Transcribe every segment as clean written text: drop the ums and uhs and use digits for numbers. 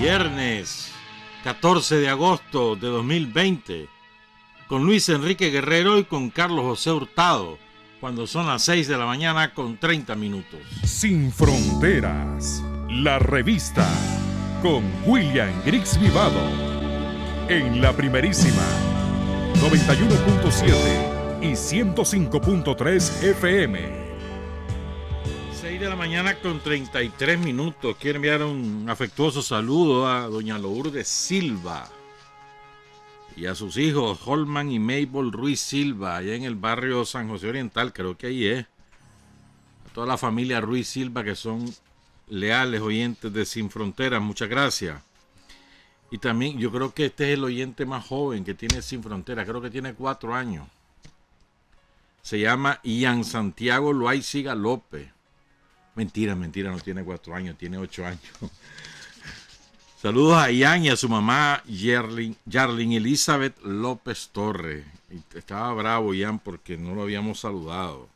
Viernes 14 de agosto de 2020, con Luis Enrique Guerrero y con Carlos José Hurtado, cuando son las 6 de la mañana con 30 minutos. Sin Fronteras, la revista, con William Griggs Vivado, en la primerísima 91.7 y 105.3 FM. 6 de la mañana con 33 minutos. Quiero enviar un afectuoso saludo a doña Lourdes Silva y a sus hijos Holman y Mabel Ruiz Silva, allá en el barrio San José Oriental, creo que ahí es. A toda la familia Ruiz Silva, que son leales oyentes de Sin Fronteras, muchas gracias. Y también yo creo que este es el oyente más joven que tiene Sin Fronteras, creo que tiene 4 años. Se llama Ian Santiago Loaiziga López. Mentira, no tiene 4 años, tiene 8 años. Saludos a Ian y a su mamá Yarlin Elizabeth López Torres. Estaba bravo Ian porque no lo habíamos saludado.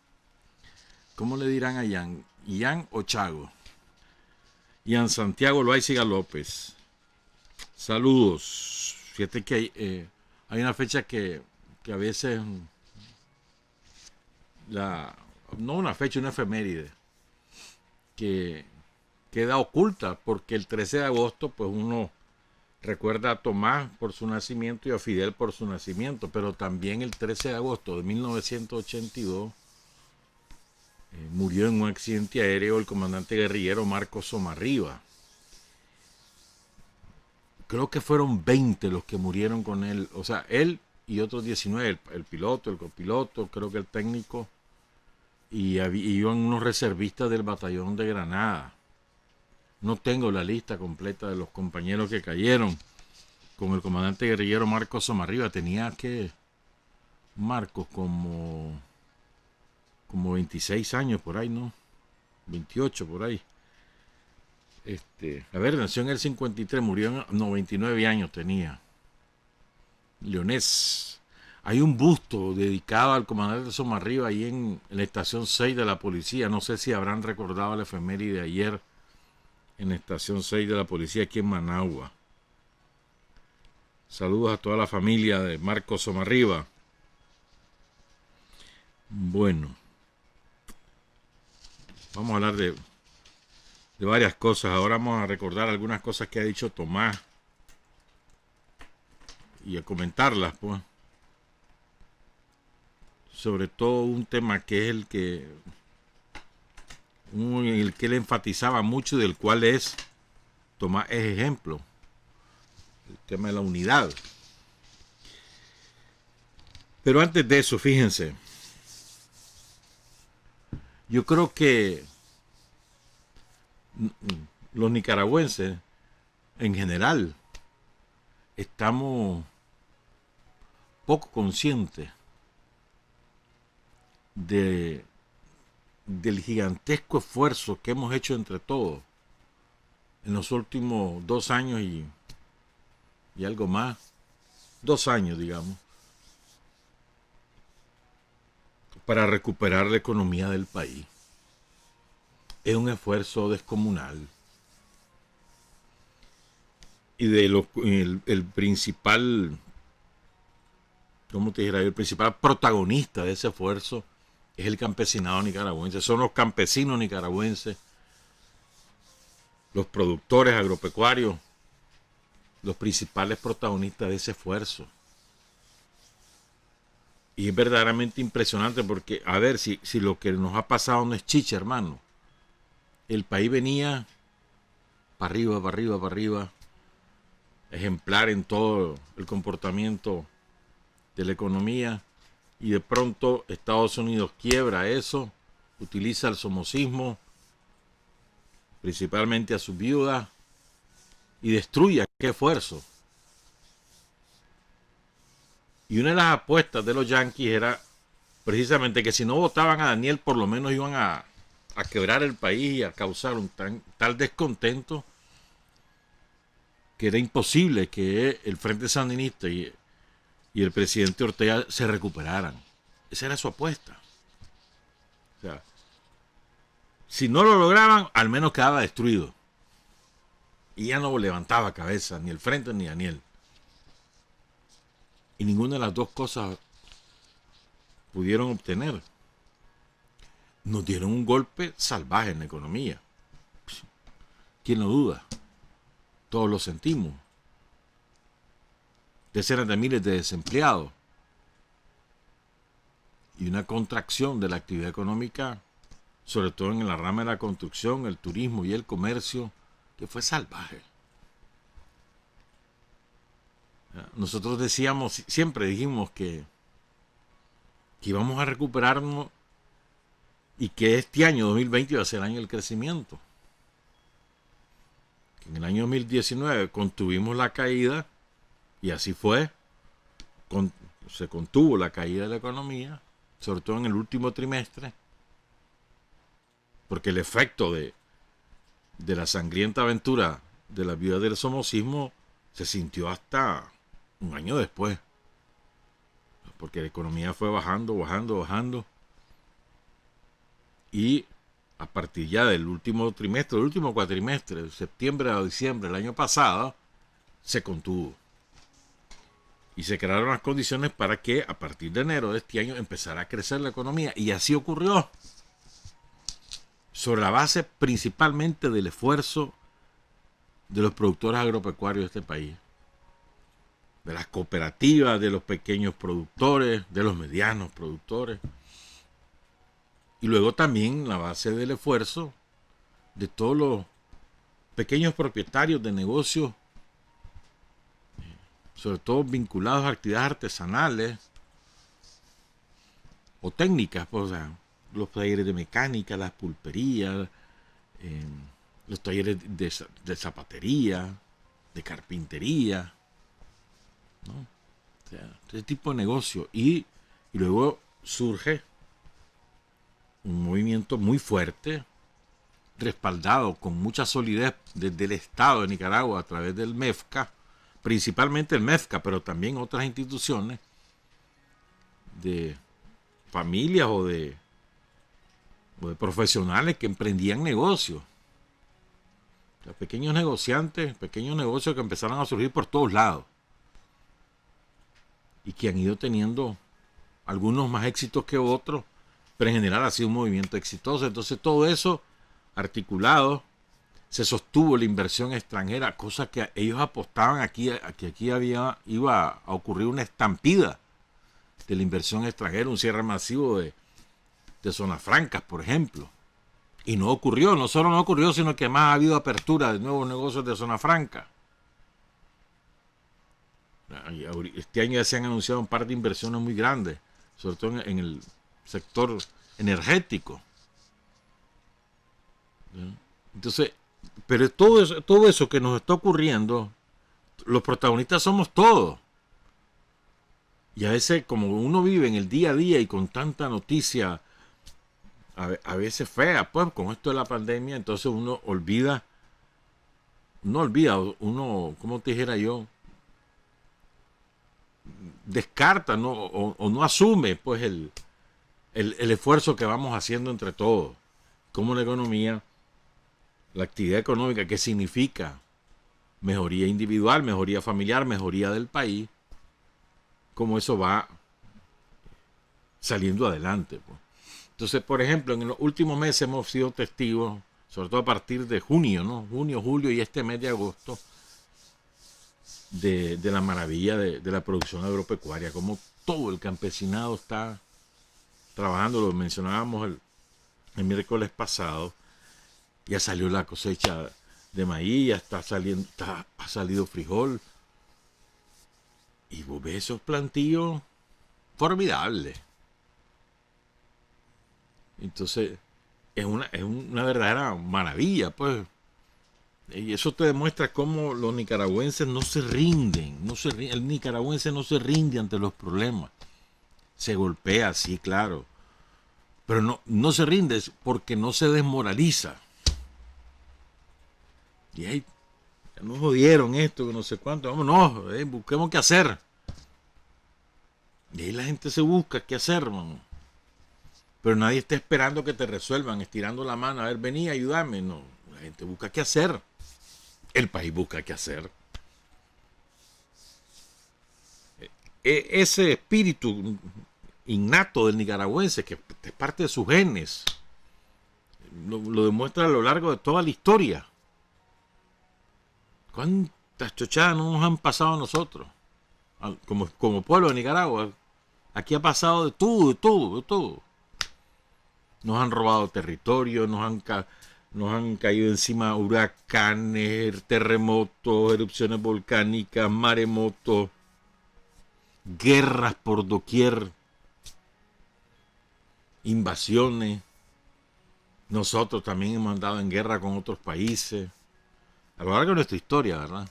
¿Cómo le dirán a Ian? Ian o Chago. Ian Santiago Loaiziga López. Saludos. Fíjate que hay una fecha que a veces no una fecha, una efeméride que queda oculta, porque el 13 de agosto pues uno recuerda a Tomás por su nacimiento y a Fidel por su nacimiento, pero también el 13 de agosto de 1982 murió en un accidente aéreo el comandante guerrillero Marcos Somarriba. Creo que fueron 20 los que murieron con él, o sea, él y otros 19, el piloto, el copiloto, creo que el técnico, y iban unos reservistas del batallón de Granada. No tengo la lista completa de los compañeros que cayeron con el comandante guerrillero Marcos Somarriba. Tenía que Marcos como 26 años por ahí, ¿no? 28 por ahí. A ver, nació en el 53, murió en 99 años tenía. Leonés. Hay un busto dedicado al comandante Somarriba ahí en la estación 6 de la policía. No sé si habrán recordado la efeméride de ayer en la estación 6 de la policía aquí en Managua. Saludos a toda la familia de Marcos Somarriba. Bueno, vamos a hablar de varias cosas. Ahora vamos a recordar algunas cosas que ha dicho Tomás y a comentarlas, pues. Sobre todo un tema que es el que él enfatizaba mucho y del cual Tomás es ejemplo. El tema de la unidad. Pero antes de eso, fíjense. Yo creo que los nicaragüenses, en general, estamos poco conscientes del gigantesco esfuerzo que hemos hecho entre todos en los últimos 2 años y algo más, 2 años, digamos, para recuperar la economía del país. Es un esfuerzo descomunal. Y el principal, ¿cómo te dijera yo? El principal protagonista de ese esfuerzo es el campesinado nicaragüense. Son los campesinos nicaragüenses, los productores agropecuarios, los principales protagonistas de ese esfuerzo. Y es verdaderamente impresionante porque, a ver, si lo que nos ha pasado no es chicha, hermano. El país venía para arriba, para arriba, para arriba, ejemplar en todo el comportamiento de la economía, y de pronto Estados Unidos quiebra eso, utiliza el somocismo, principalmente a sus viudas, y destruye aquel esfuerzo. Y una de las apuestas de los yanquis era precisamente que si no votaban a Daniel, por lo menos iban a quebrar el país y a causar un tal descontento que era imposible que el Frente Sandinista y el presidente Ortega se recuperaran. Esa era su apuesta. O sea, si no lo lograban, al menos quedaba destruido. Y ya no levantaba cabeza, ni el frente ni Daniel. Y ninguna de las dos cosas pudieron obtener. Nos dieron un golpe salvaje en la economía. ¿Quién lo duda? Todos lo sentimos. Decenas de miles de desempleados. Y una contracción de la actividad económica, sobre todo en la rama de la construcción, el turismo y el comercio, que fue salvaje. Nosotros decíamos, siempre dijimos que íbamos a recuperarnos y que este año 2020 iba a ser el año del crecimiento. En el año 2019 contuvimos la caída y así fue. Se contuvo la caída de la economía, sobre todo en el último trimestre, porque el efecto de la sangrienta aventura de la viuda del somocismo se sintió hasta un año después, porque la economía fue bajando, y a partir ya del último trimestre, del último cuatrimestre, de septiembre a diciembre del año pasado, se contuvo. Y se crearon las condiciones para que a partir de enero de este año empezara a crecer la economía. Y así ocurrió. Sobre la base principalmente del esfuerzo de los productores agropecuarios de este país. De las cooperativas, de los pequeños productores, de los medianos productores. Y luego también la base del esfuerzo de todos los pequeños propietarios de negocios, sobre todo vinculados a actividades artesanales o técnicas, pues, o sea, los talleres de mecánica, las pulperías, los talleres de zapatería, de carpintería, ¿no? O sea, ese tipo de negocio. Y luego surge un movimiento muy fuerte, respaldado con mucha solidez desde el Estado de Nicaragua a través del MEFCA, principalmente el MEFCA, pero también otras instituciones de familias o de profesionales que emprendían negocios. O sea, pequeños negociantes, pequeños negocios que empezaron a surgir por todos lados y que han ido teniendo algunos más éxitos que otros, pero en general ha sido un movimiento exitoso. Entonces todo eso articulado, se sostuvo la inversión extranjera, cosa que ellos apostaban aquí, que aquí iba a ocurrir una estampida de la inversión extranjera, un cierre masivo de zonas francas, por ejemplo. Y no ocurrió, no solo no ocurrió, sino que además ha habido apertura de nuevos negocios de zona franca. Este año ya se han anunciado un par de inversiones muy grandes, sobre todo en el sector energético. Entonces, pero todo eso que nos está ocurriendo, los protagonistas somos todos. Y a veces, como uno vive en el día a día y con tanta noticia, a veces fea, pues con esto de la pandemia, entonces uno olvida, como te dijera yo, descarta, ¿no? o no asume pues el esfuerzo que vamos haciendo entre todos, como la economía, la actividad económica, que significa mejoría individual, mejoría familiar, mejoría del país, cómo eso va saliendo adelante, pues. Entonces, por ejemplo, en los últimos meses hemos sido testigos, sobre todo a partir de junio, ¿no? Junio, julio y este mes de agosto, de la maravilla de la producción agropecuaria, como todo el campesinado está trabajando. Lo mencionábamos el miércoles pasado. Ya salió la cosecha de maíz, ya ha salido frijol. Y vos ves esos plantillos formidables. Entonces, es una verdadera maravilla, pues. Y eso te demuestra cómo los nicaragüenses no se rinden. El nicaragüense no se rinde ante los problemas. Se golpea, sí, claro. Pero no se rinde porque no se desmoraliza. Y ahí, ya nos jodieron esto, que no sé cuánto. Vámonos, busquemos qué hacer. Y ahí la gente se busca qué hacer, hermano. Pero nadie está esperando que te resuelvan, estirando la mano. A ver, vení, ayúdame. No, la gente busca qué hacer. el país busca qué hacer. Ese espíritu innato del nicaragüense, que es parte de sus genes, lo demuestra a lo largo de toda la historia. ¿Cuántas chochadas no nos han pasado a nosotros? Como pueblo de Nicaragua. Aquí ha pasado de todo, de todo, de todo. Nos han robado territorio, nos han caído encima huracanes, terremotos, erupciones volcánicas, maremotos, guerras por doquier, invasiones. Nosotros también hemos andado en guerra con otros países a lo largo de nuestra historia, ¿verdad?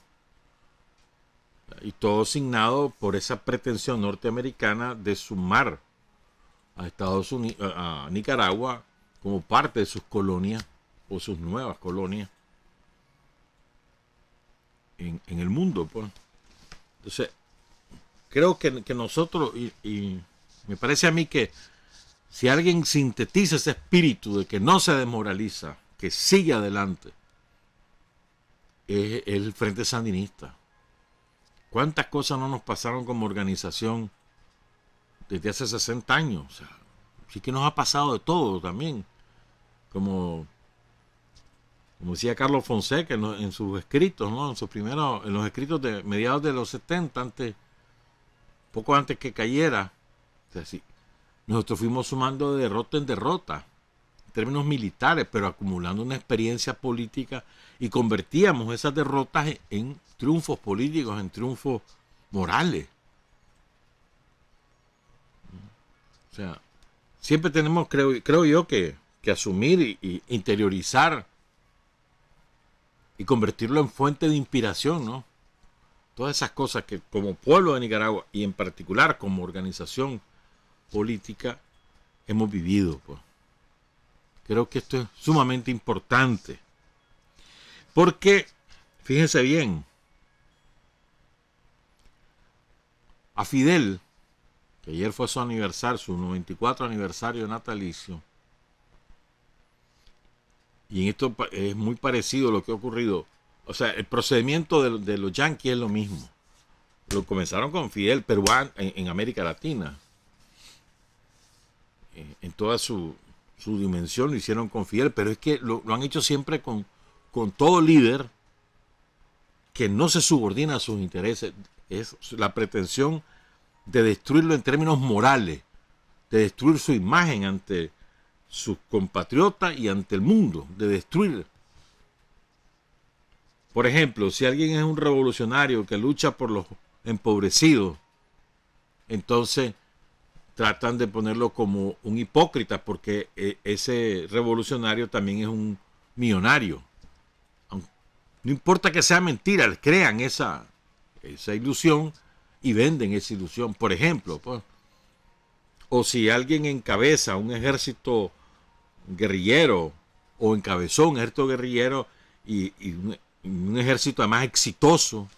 Y todo signado por esa pretensión norteamericana de sumar a Estados Unidos, a Nicaragua, como parte de sus colonias o sus nuevas colonias en el mundo, pues. Entonces, creo que nosotros, y me parece a mí que si alguien sintetiza ese espíritu de que no se desmoraliza, que sigue adelante, es el Frente Sandinista. ¿Cuántas cosas no nos pasaron como organización desde hace 60 años? O sea, sí que nos ha pasado de todo también. Como decía Carlos Fonseca en sus escritos, ¿no? En los escritos de mediados de los 70, poco antes que cayera. O sea, sí, nosotros fuimos sumando de derrota en derrota, en términos militares, pero acumulando una experiencia política y convertíamos esas derrotas en triunfos políticos, en triunfos morales. O sea, siempre tenemos, creo yo, que asumir y interiorizar y convertirlo en fuente de inspiración, ¿no? Todas esas cosas que como pueblo de Nicaragua y en particular como organización política hemos vivido, pues. Creo que esto es sumamente importante. Porque, fíjense bien, a Fidel, que ayer fue su aniversario, su 94 aniversario natalicio, y en esto es muy parecido a lo que ha ocurrido. O sea, el procedimiento de los yanquis es lo mismo. Lo comenzaron con Fidel, pero en América Latina. En toda su dimensión lo hicieron con Fidel, pero es que lo han hecho siempre con todo líder que no se subordina a sus intereses. Es la pretensión de destruirlo en términos morales, de destruir su imagen ante sus compatriotas y ante el mundo, de destruir. Por ejemplo, si alguien es un revolucionario que lucha por los empobrecidos, entonces tratan de ponerlo como un hipócrita, porque ese revolucionario también es un millonario. No importa que sea mentira, les crean esa ilusión y venden esa ilusión. Por ejemplo, pues, o si alguien encabeza un ejército guerrillero o encabezó un ejército guerrillero y un ejército además exitoso,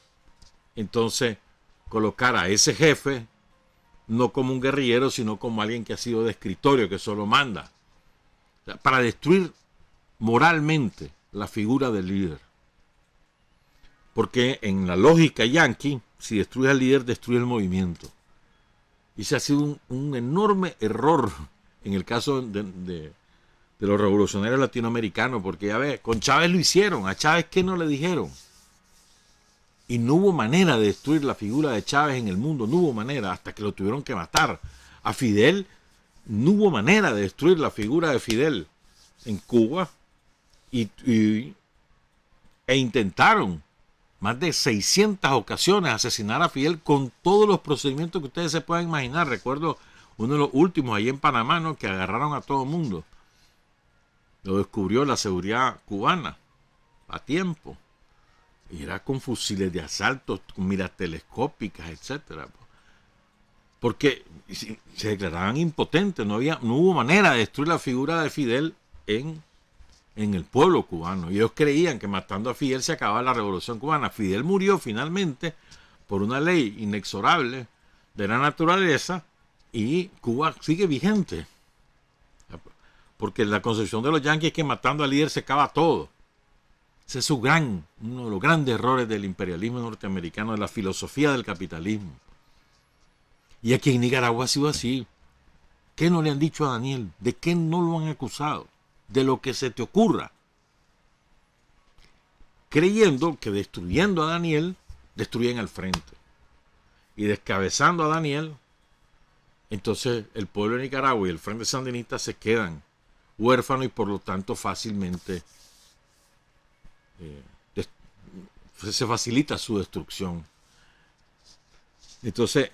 entonces colocar a ese jefe no como un guerrillero, sino como alguien que ha sido de escritorio, que solo manda, o sea, para destruir moralmente la figura del líder. Porque en la lógica yanqui, si destruye al líder, destruye el movimiento. Y ese ha sido un enorme error en el caso de los revolucionarios latinoamericanos, porque ya ves, con Chávez lo hicieron. ¿A Chávez qué no le dijeron? Y no hubo manera de destruir la figura de Chávez en el mundo, no hubo manera, hasta que lo tuvieron que matar. A Fidel, no hubo manera de destruir la figura de Fidel en Cuba, e intentaron más de 600 ocasiones asesinar a Fidel con todos los procedimientos que ustedes se puedan imaginar. Recuerdo uno de los últimos ahí en Panamá, ¿no?, que agarraron a todo el mundo. Lo descubrió la seguridad cubana a tiempo. Y era con fusiles de asalto, con miras telescópicas, etcétera. Porque se declaraban impotentes, no hubo manera de destruir la figura de Fidel en el pueblo cubano. Y ellos creían que matando a Fidel se acababa la revolución cubana. Fidel murió finalmente por una ley inexorable de la naturaleza y Cuba sigue vigente. Porque la concepción de los yanquis es que matando al líder se acaba todo. Ese es uno de los grandes errores del imperialismo norteamericano, de la filosofía del capitalismo. Y aquí en Nicaragua ha sido así. ¿Qué no le han dicho a Daniel? ¿De qué no lo han acusado? De lo que se te ocurra. Creyendo que destruyendo a Daniel, destruyen al frente. Y descabezando a Daniel, entonces el pueblo de Nicaragua y el Frente Sandinista se quedan huérfanos y por lo tanto fácilmente se facilita su destrucción. Entonces,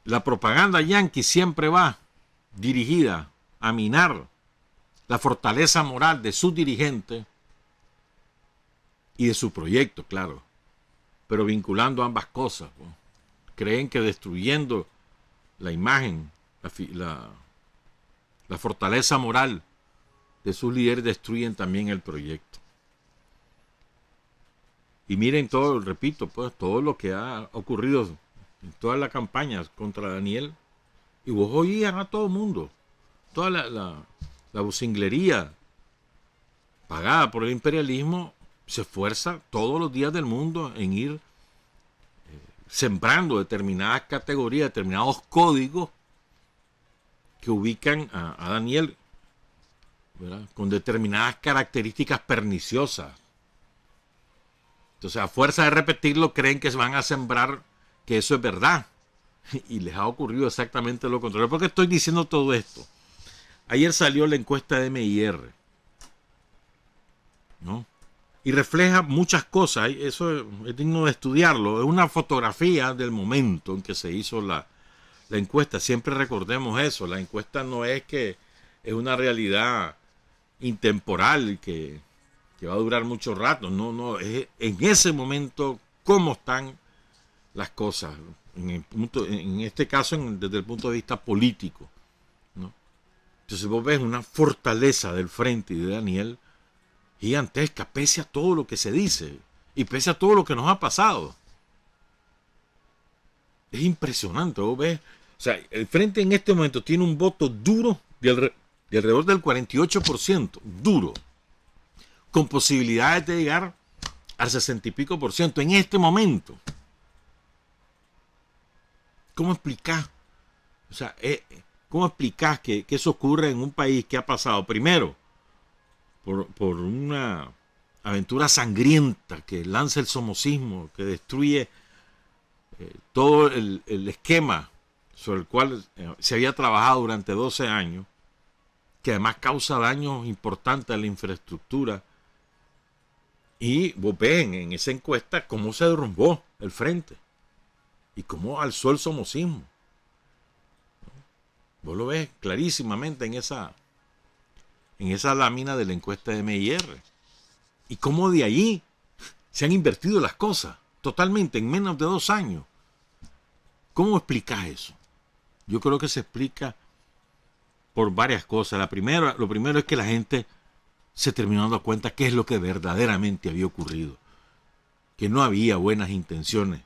la propaganda yanqui siempre va dirigida a minar la fortaleza moral de sus dirigentes y de su proyecto, claro, pero vinculando ambas cosas, ¿no? Creen que destruyendo la imagen, la fortaleza moral de sus líderes, destruyen también el proyecto. Y miren todo, repito, pues todo lo que ha ocurrido en todas las campañas contra Daniel. Y vos oías a todo el mundo, toda la vocinglería pagada por el imperialismo se esfuerza todos los días del mundo en ir sembrando determinadas categorías, determinados códigos que ubican a Daniel, ¿verdad?, con determinadas características perniciosas. Entonces, a fuerza de repetirlo, creen que se van a sembrar que eso es verdad. Y les ha ocurrido exactamente lo contrario. ¿Por qué estoy diciendo todo esto? Ayer salió la encuesta de MIR, ¿no? Y refleja muchas cosas. Eso es digno de estudiarlo. Es una fotografía del momento en que se hizo la encuesta. Siempre recordemos eso. La encuesta no es que es una realidad intemporal que va a durar mucho rato. No, es en ese momento cómo están las cosas. En este caso, desde el punto de vista político, ¿no? Entonces vos ves una fortaleza del frente y de Daniel gigantesca, pese a todo lo que se dice y pese a todo lo que nos ha pasado. Es impresionante, vos ves. O sea, el frente en este momento tiene un voto duro de alrededor del 48%, duro, con posibilidades de llegar al 60 y pico por ciento en este momento. ¿Cómo explicás? O sea, ¿cómo explicás que eso ocurre en un país que ha pasado primero por una aventura sangrienta que lanza el somocismo, que destruye todo el esquema sobre el cual se había trabajado durante 12 años, que además causa daños importantes a la infraestructura? Y vos ves en esa encuesta cómo se derrumbó el frente y cómo alzó el somocismo. Vos lo ves clarísimamente en esa lámina de la encuesta de MIR. Y cómo de ahí se han invertido las cosas totalmente en menos de 2 años. ¿Cómo explicas eso? Yo creo que se explica por varias cosas. Lo primero es que la gente se terminó dando cuenta qué es lo que verdaderamente había ocurrido. Que no había buenas intenciones.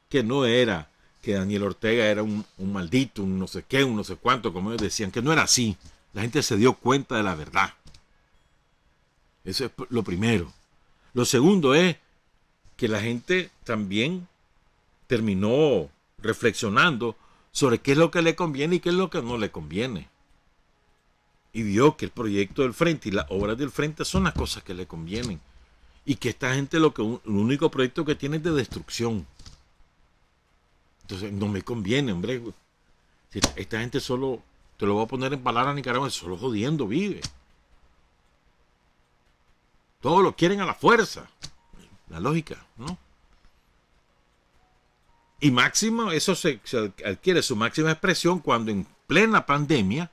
Que no era que Daniel Ortega era un maldito, un no sé qué, un no sé cuánto, como ellos decían. Que no era así. La gente se dio cuenta de la verdad. Eso es lo primero. Lo segundo es que la gente también terminó reflexionando sobre qué es lo que le conviene y qué es lo que no le conviene. Y vio que el proyecto del frente y las obras del frente son las cosas que le convienen. Y que esta gente el único proyecto que tiene es de destrucción. Entonces no me conviene, hombre. Esta gente solo, te lo voy a poner en palabras nicaragüenses, solo jodiendo vive. Todos lo quieren a la fuerza. La lógica, ¿no? Y máximo, eso se adquiere su máxima expresión cuando en plena pandemia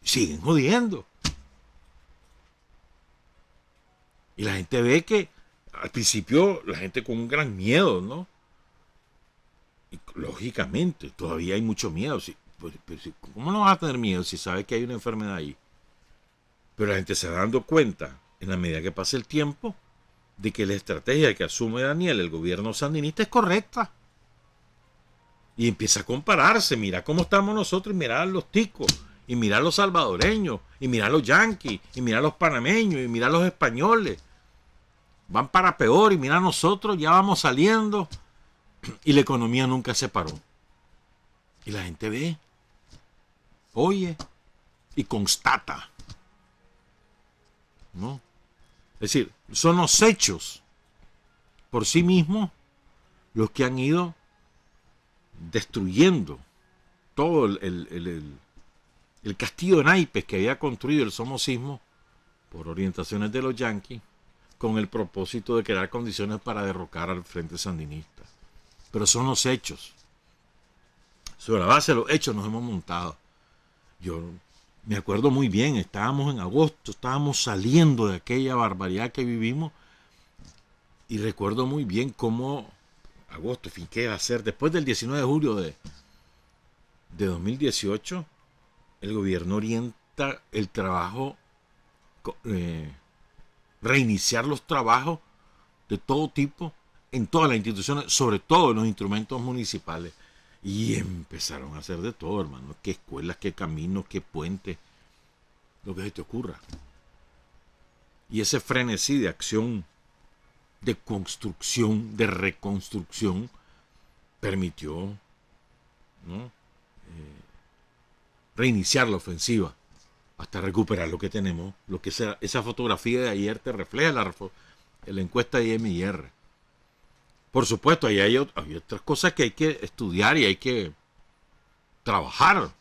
siguen jodiendo. Y la gente ve que al principio la gente con un gran miedo, ¿no? Y lógicamente, todavía hay mucho miedo. ¿Cómo no vas a tener miedo si sabes que hay una enfermedad ahí? Pero la gente se va dando cuenta, en la medida que pasa el tiempo, de que la estrategia que asume Daniel, el gobierno sandinista, es correcta. Y empieza a compararse. Mira cómo estamos nosotros, y mira a los ticos, y mira a los salvadoreños, y mira a los yanquis, y mira a los panameños, y mira a los españoles. van para peor y mira nosotros, ya vamos saliendo y la economía nunca se paró. Y la gente ve, oye y constata, ¿no? Es decir, son los hechos por sí mismos los que han ido destruyendo todo el castillo de naipes que había construido el somocismo por orientaciones de los yanquis con el propósito de crear condiciones para derrocar al Frente Sandinista. Pero son los hechos. Sobre la base de los hechos nos hemos montado. Yo me acuerdo muy bien, estábamos en agosto, estábamos saliendo de aquella barbaridad que vivimos y recuerdo muy bien cómo agosto, fin, ¿qué va a ser? Después del 19 de julio de 2018, el gobierno orienta el trabajo, reiniciar los trabajos de todo tipo en todas las instituciones, sobre todo en los instrumentos municipales. Y empezaron a hacer de todo, hermano. Qué escuelas, qué caminos, qué puentes, lo que se te ocurra. Y ese frenesí de acción, de construcción, de reconstrucción, permitió, ¿no?, reiniciar la ofensiva hasta recuperar lo que tenemos, lo que esa fotografía de ayer te refleja la encuesta de IMIR. Por supuesto, ahí hay otras cosas que hay que estudiar y hay que trabajar.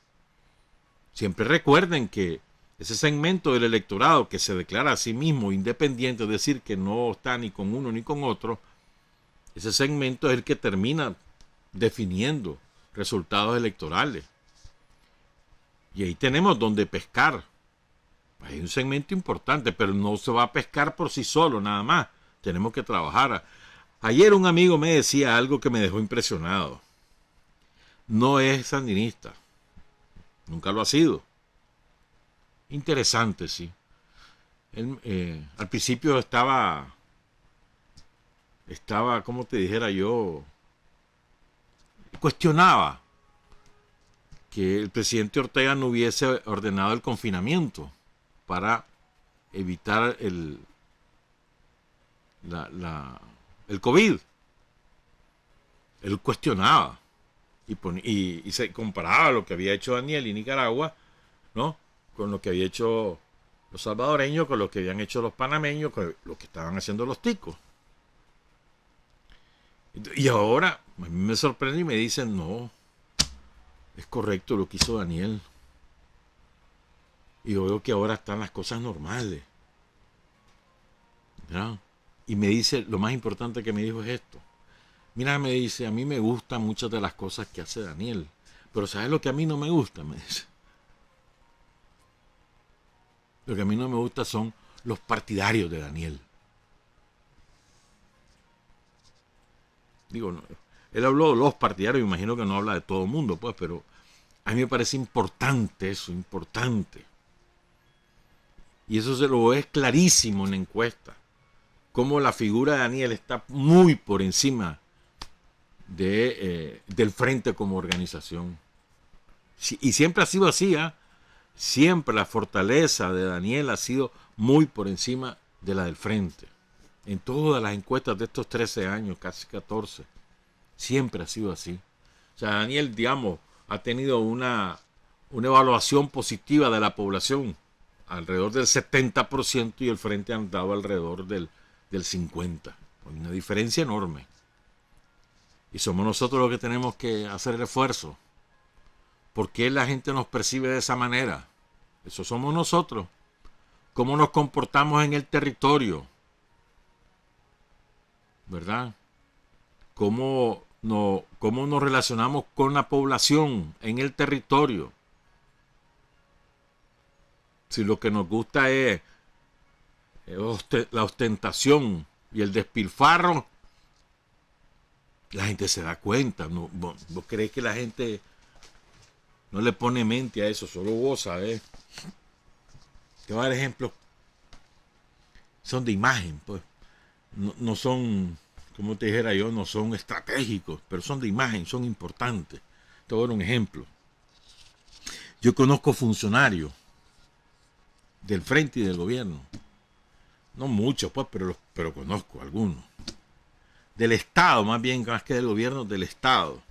Siempre recuerden que ese segmento del electorado que se declara a sí mismo independiente, es decir, que no está ni con uno ni con otro, ese segmento es el que termina definiendo resultados electorales. Y ahí tenemos donde pescar. Hay un segmento importante, pero no se va a pescar por sí solo, nada más. Tenemos que trabajar. Ayer un amigo me decía algo que me dejó impresionado. No es sandinista. Nunca lo ha sido. Interesante, sí. Él, al principio estaba, como te dijera yo, cuestionaba que el presidente Ortega no hubiese ordenado el confinamiento para evitar el COVID. Él cuestionaba y se comparaba lo que había hecho Daniel y Nicaragua, ¿no?, con lo que había hecho los salvadoreños, con lo que habían hecho los panameños, con lo que estaban haciendo los ticos. Y ahora a mí me sorprende y me dicen, no, es correcto lo que hizo Daniel. Y yo veo que ahora están las cosas normales, ¿verdad? Y me dice, lo más importante que me dijo es esto. Mira, me dice, a mí me gustan muchas de las cosas que hace Daniel, pero ¿sabes lo que a mí no me gusta? Me dice. Lo que a mí no me gusta son los partidarios de Daniel. Digo, no, él habló de los partidarios, me imagino que no habla de todo el mundo, pues, pero a mí me parece importante eso, importante. Y eso se lo es clarísimo en la encuesta. Cómo la figura de Daniel está muy por encima del frente como organización. Y siempre ha sido así, ¿eh? Siempre la fortaleza de Daniel ha sido muy por encima de la del frente. En todas las encuestas de estos 13 años, casi 14, siempre ha sido así. O sea, Daniel, digamos, ha tenido una evaluación positiva de la población, alrededor del 70%, y el frente ha andado alrededor del 50%. Hay una diferencia enorme. Y somos nosotros los que tenemos que hacer el esfuerzo. ¿Por qué la gente nos percibe de esa manera? Eso somos nosotros. ¿Cómo nos comportamos en el territorio? ¿Verdad? ¿Cómo nos relacionamos con la población en el territorio? Si lo que nos gusta es la ostentación y el despilfarro, la gente se da cuenta. ¿Vos crees que la gente no le pone mente a eso? Solo vos sabés. Te voy a dar ejemplos. Son de imagen, pues. No son, como te dijera yo, no son estratégicos, pero son de imagen, son importantes. Te voy a dar un ejemplo. Yo conozco funcionarios del frente y del gobierno. No muchos, pues, pero pero conozco algunos. Del Estado, más bien, más que del gobierno, del Estado.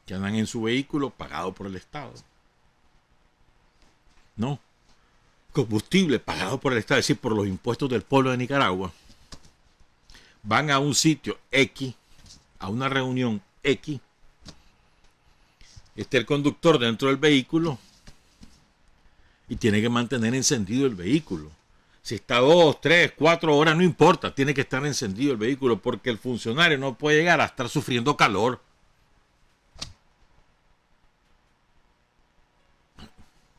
Que andan en su vehículo pagado por el Estado. No. Combustible pagado por el Estado, es decir, por los impuestos del pueblo de Nicaragua. Van a un sitio X, a una reunión X. Está el conductor dentro del vehículo y tiene que mantener encendido el vehículo. Si está 2, 3, 4 horas, no importa, tiene que estar encendido el vehículo porque el funcionario no puede llegar a estar sufriendo calor.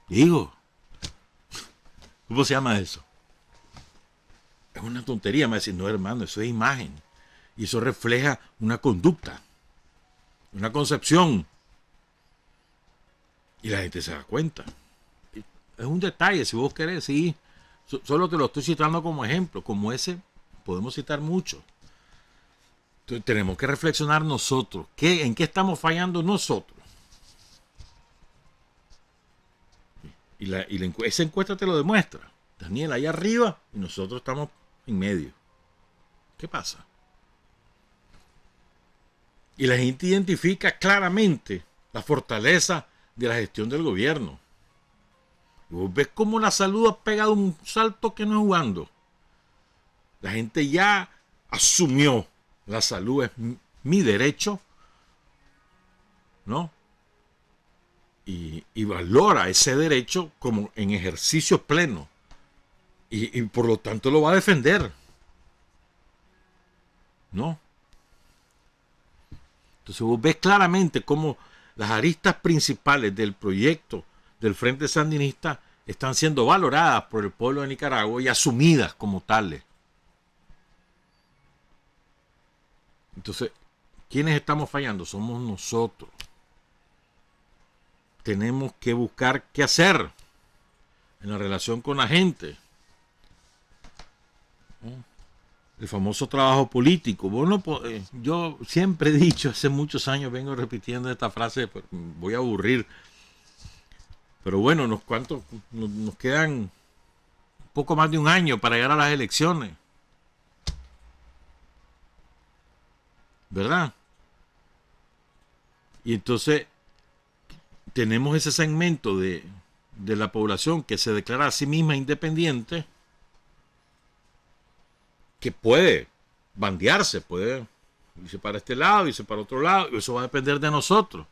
Digo, ¿cómo se llama eso? Es una tontería, me decir, no, hermano, eso es imagen. Y eso refleja una conducta, una concepción. Y la gente se da cuenta. Es un detalle, si vos querés, sí. Solo te lo estoy citando como ejemplo. Como ese, podemos citar mucho. Entonces, tenemos que reflexionar nosotros. ¿En qué estamos fallando nosotros? Esa encuesta te lo demuestra. Daniel, ahí arriba, y nosotros estamos en medio. ¿Qué pasa? Y la gente identifica claramente la fortaleza de la gestión del gobierno. Y vos ves cómo la salud ha pegado un salto que no es jugando. La gente ya asumió la salud es mi derecho, ¿no? Y valora ese derecho como en ejercicio pleno. Y por lo tanto lo va a defender. ¿No? Entonces vos ves claramente cómo las aristas principales del proyecto del Frente Sandinista están siendo valoradas por el pueblo de Nicaragua y asumidas como tales. Entonces, ¿quiénes estamos fallando? Somos nosotros. Tenemos que buscar qué hacer en la relación con la gente. El famoso trabajo político. Bueno, yo siempre he dicho, hace muchos años vengo repitiendo esta frase, voy a aburrir. Pero bueno, nos quedan un poco más de un año para llegar a las elecciones. ¿Verdad? Y entonces tenemos ese segmento de la población que se declara a sí misma independiente, que puede bandearse, puede irse para este lado, irse para otro lado, y eso va a depender de nosotros.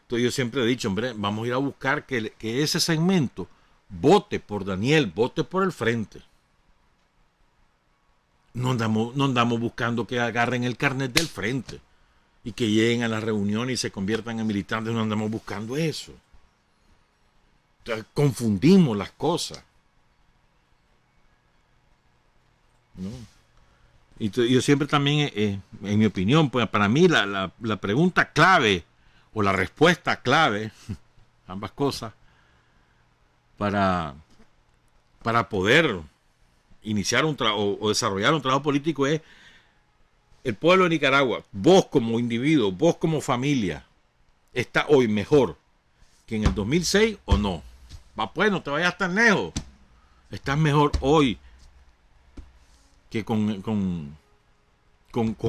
Entonces yo siempre he dicho, hombre, vamos a ir a buscar que ese segmento vote por Daniel, vote por el frente. No andamos buscando que agarren el carnet del frente y que lleguen a la reunión y se conviertan en militantes, no andamos buscando eso. Entonces, confundimos las cosas. ¿No? Y yo siempre también, en mi opinión, pues para mí la pregunta clave o la respuesta clave, ambas cosas, para poder iniciar o desarrollar un trabajo político es el pueblo de Nicaragua, vos como individuo, vos como familia, ¿está hoy mejor que en el 2006 o no? Va, pues, no te vayas tan lejos. ¿Estás mejor hoy que con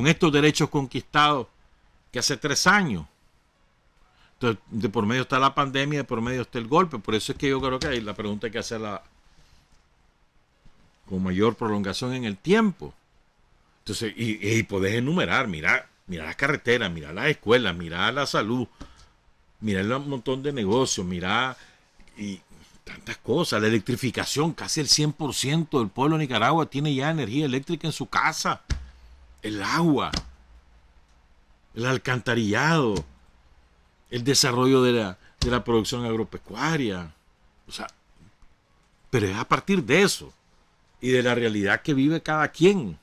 estos derechos conquistados que hace 3 años? Entonces, de por medio está la pandemia, de por medio está el golpe. Por eso es que yo creo que la pregunta hay que hacerla con mayor prolongación en el tiempo. Entonces, y podés enumerar, mira las carreteras, mira las escuelas, mira la salud, mira el montón de negocios, mira y tantas cosas, la electrificación, casi el 100% del pueblo de Nicaragua tiene ya energía eléctrica en su casa, el agua, el alcantarillado, el desarrollo de la producción agropecuaria, o sea, pero es a partir de eso y de la realidad que vive cada quien.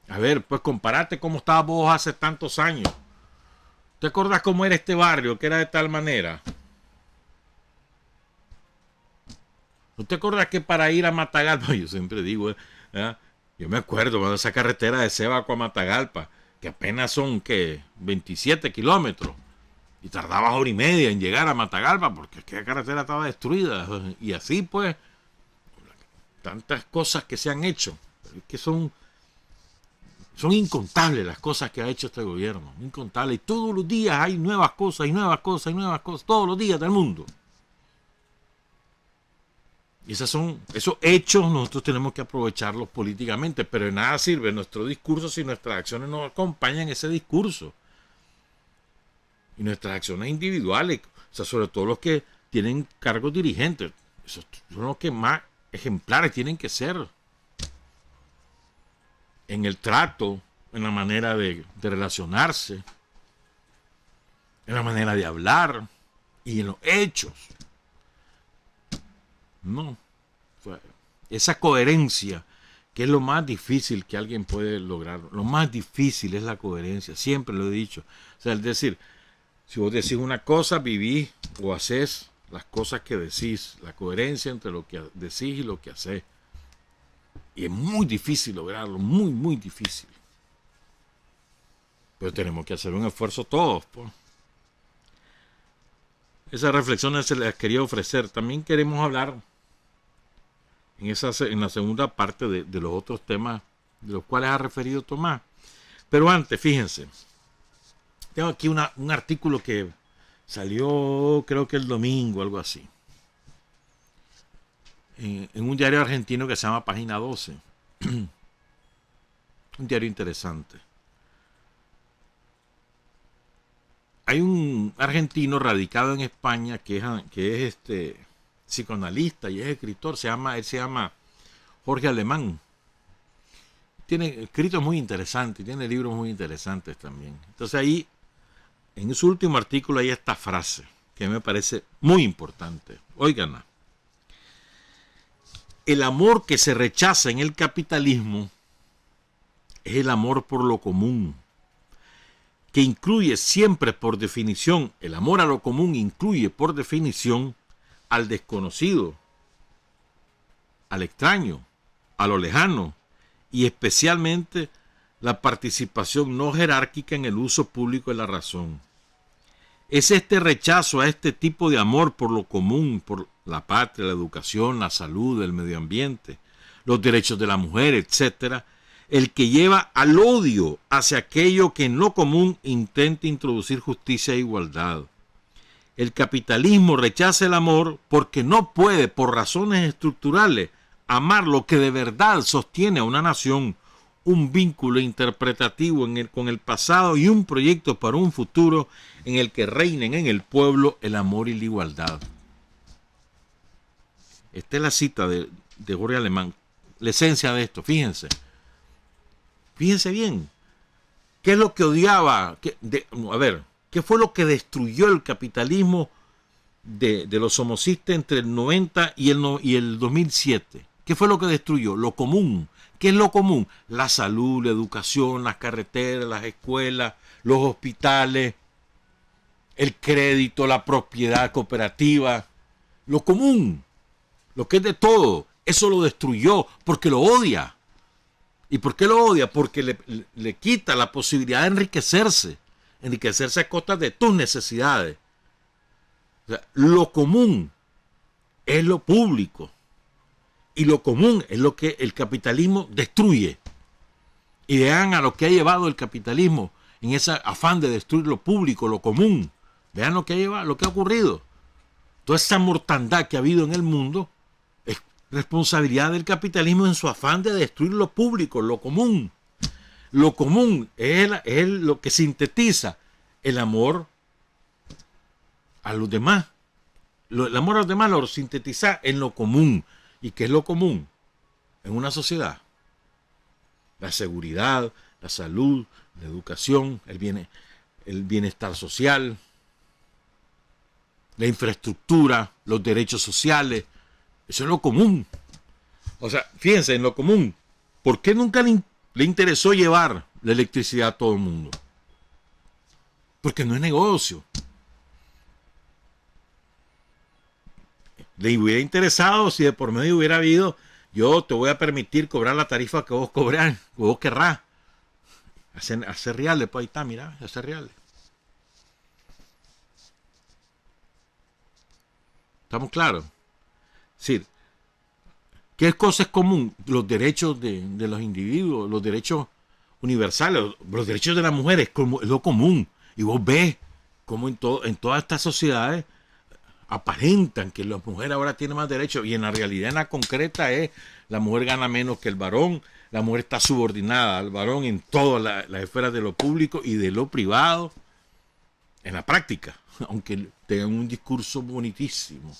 A ver, pues comparate cómo estabas vos hace tantos años. ¿Te acordás cómo era este barrio, que era de tal manera? ¿No te acordás que para ir a Matagalpa, yo siempre digo, yo me acuerdo cuando esa carretera de Cebaco a Matagalpa, que apenas son, ¿qué? 27 kilómetros, y tardaba 1 hora y media en llegar a Matagalpa, porque aquella carretera estaba destruida, y así pues, tantas cosas que se han hecho que son incontables las cosas que ha hecho este gobierno, incontables. Y todos los días hay nuevas cosas, todos los días del mundo. Y esos hechos nosotros tenemos que aprovecharlos políticamente, pero de nada sirve nuestro discurso si nuestras acciones no acompañan ese discurso. Y nuestras acciones individuales, o sea, sobre todo los que tienen cargos dirigentes, esos son los que más ejemplares tienen que ser. En el trato, en la manera de relacionarse, en la manera de hablar y en los hechos. No. Esa coherencia, que es lo más difícil que alguien puede lograr. Lo más difícil es la coherencia, siempre lo he dicho. O sea, es decir, si vos decís una cosa, vivís o haces las cosas que decís, la coherencia entre lo que decís y lo que haces. Y es muy difícil lograrlo, muy, muy difícil. Pero tenemos que hacer un esfuerzo todos, pues. Esas reflexiones se las quería ofrecer. También queremos hablar en la segunda parte de los otros temas de los cuales ha referido Tomás. Pero antes, fíjense, tengo aquí un artículo que salió creo que el domingo, algo así, en un diario argentino que se llama Página 12. Un diario interesante. Hay un argentino radicado en España que es psicoanalista y es escritor. Él se llama Jorge Alemán. Tiene escritos muy interesantes, tiene libros muy interesantes también. Entonces ahí, en su último artículo, hay esta frase que me parece muy importante. Óiganla. El amor que se rechaza en el capitalismo es el amor por lo común, que incluye siempre por definición, el amor a lo común incluye por definición al desconocido, al extraño, a lo lejano y especialmente la participación no jerárquica en el uso público de la razón. Es este rechazo a este tipo de amor por lo común, por la patria, la educación, la salud, el medio ambiente, los derechos de la mujer, etcétera, el que lleva al odio hacia aquello que en lo común intenta introducir justicia e igualdad. El capitalismo rechaza el amor porque no puede, por razones estructurales, amar lo que de verdad sostiene a una nación, un vínculo interpretativo con el pasado y un proyecto para un futuro en el que reinen en el pueblo el amor y la igualdad. Esta es la cita de Jorge Alemán, la esencia de esto, fíjense. Fíjense bien, ¿qué es lo que odiaba? ¿Qué fue lo que destruyó el capitalismo de los somocistas entre el 90 y el 2007? ¿Qué fue lo que destruyó? Lo común. ¿Qué es lo común? La salud, la educación, las carreteras, las escuelas, los hospitales, el crédito, la propiedad cooperativa. Lo común, lo que es de todo, eso lo destruyó porque lo odia. ¿Y por qué lo odia? Porque le quita la posibilidad de enriquecerse a costa de tus necesidades. O sea, lo común es lo público y lo común es lo que el capitalismo destruye. Y vean a lo que ha llevado el capitalismo en ese afán de destruir lo público, lo común. Vean lo que ha llevado, lo que ha ocurrido. Toda esa mortandad que ha habido en el mundo es responsabilidad del capitalismo en su afán de destruir lo público, lo común. Lo común es lo que sintetiza el amor a los demás. El amor a los demás lo sintetiza en lo común. ¿Y qué es lo común en una sociedad? La seguridad, la salud, la educación, el bienestar social, la infraestructura, los derechos sociales. Eso es lo común. O sea, fíjense en lo común. ¿Por qué nunca le interesó llevar la electricidad a todo el mundo? Porque no es negocio. Le hubiera interesado si de por medio hubiera habido, yo te voy a permitir cobrar la tarifa que vos cobrás, que vos querrás. Hacer reales, pues ahí está, mira, hacer reales. ¿Estamos claros? Es decir, ¿Qué cosa es común? Los derechos de los individuos, los derechos universales, los derechos de las mujeres, es lo común. Y vos ves cómo en todas estas sociedades aparentan que las mujeres ahora tienen más derechos, y en la realidad, en la concreta, la mujer gana menos que el varón, la mujer está subordinada al varón en todas las esferas de lo público y de lo privado, en la práctica, aunque tengan un discurso bonitísimo.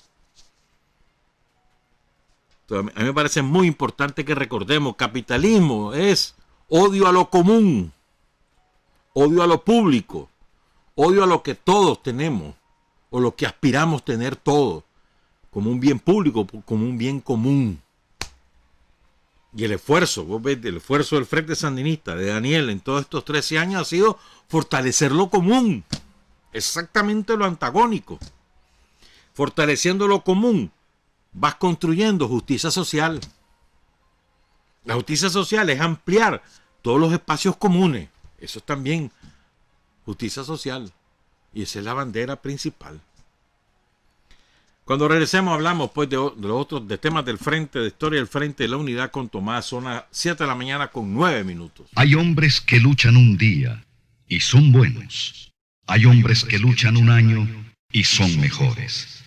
Entonces, a mí me parece muy importante que recordemos, capitalismo es odio a lo común, odio a lo público, odio a lo que todos tenemos, o lo que aspiramos tener todos, como un bien público, como un bien común. Y el esfuerzo, vos ves, el esfuerzo del Frente Sandinista, de Daniel, en todos estos 13 años ha sido fortalecer lo común, exactamente lo antagónico. Fortaleciendo lo común, vas construyendo justicia social. La justicia social es ampliar todos los espacios comunes. Eso es también justicia social. Y esa es la bandera principal. Cuando regresemos hablamos pues de los otros de temas del frente, de historia del frente, de la unidad con Tomás. Son las 7 de la mañana con 9 minutos. Hay hombres que luchan un día y son buenos. Hay hombres que luchan un año y son mejores.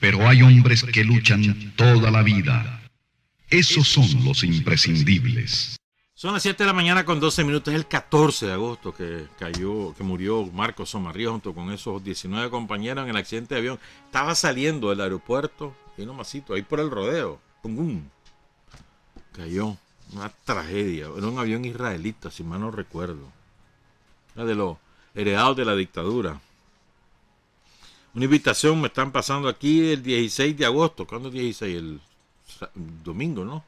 Pero hay hombres que luchan toda la vida. Esos son los imprescindibles. Son las 7 de la mañana con 12 minutos. Es el 14 de agosto que murió Marcos Somarrío junto con esos 19 compañeros en el accidente de avión. Estaba saliendo del aeropuerto, y nomasito, ahí por el rodeo. ¡Pum! Cayó. Una tragedia. Era un avión israelita, si mal no recuerdo. Era de los heredados de la dictadura. Una invitación me están pasando aquí el 16 de agosto. ¿Cuándo es 16? El domingo, ¿no?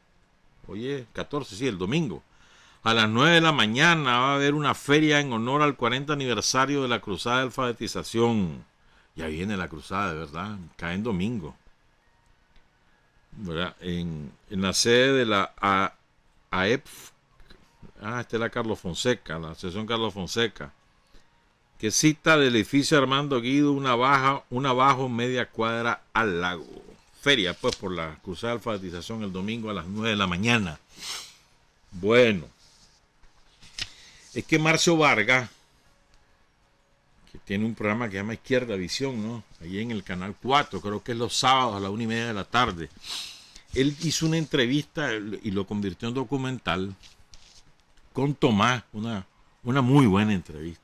Oye, 14, sí, el domingo. A las 9 de la mañana va a haber una feria en honor al 40 aniversario de la Cruzada de Alfabetización. Ya viene la cruzada, de verdad. Cae en domingo. ¿Verdad? En la sede de la AEP. Esta es la Carlos Fonseca, la Asociación Carlos Fonseca. Que cita del edificio Armando Guido una abajo media cuadra al lago. Feria, pues, por la Cruzada de Alfabetización el domingo a las 9 de la mañana. Bueno. Es que Marcio Vargas, que tiene un programa que se llama Izquierda Visión, ¿no? Ahí en el Canal 4, creo que es los sábados a la 1:30 de la tarde. Él hizo una entrevista y lo convirtió en documental con Tomás, una muy buena entrevista.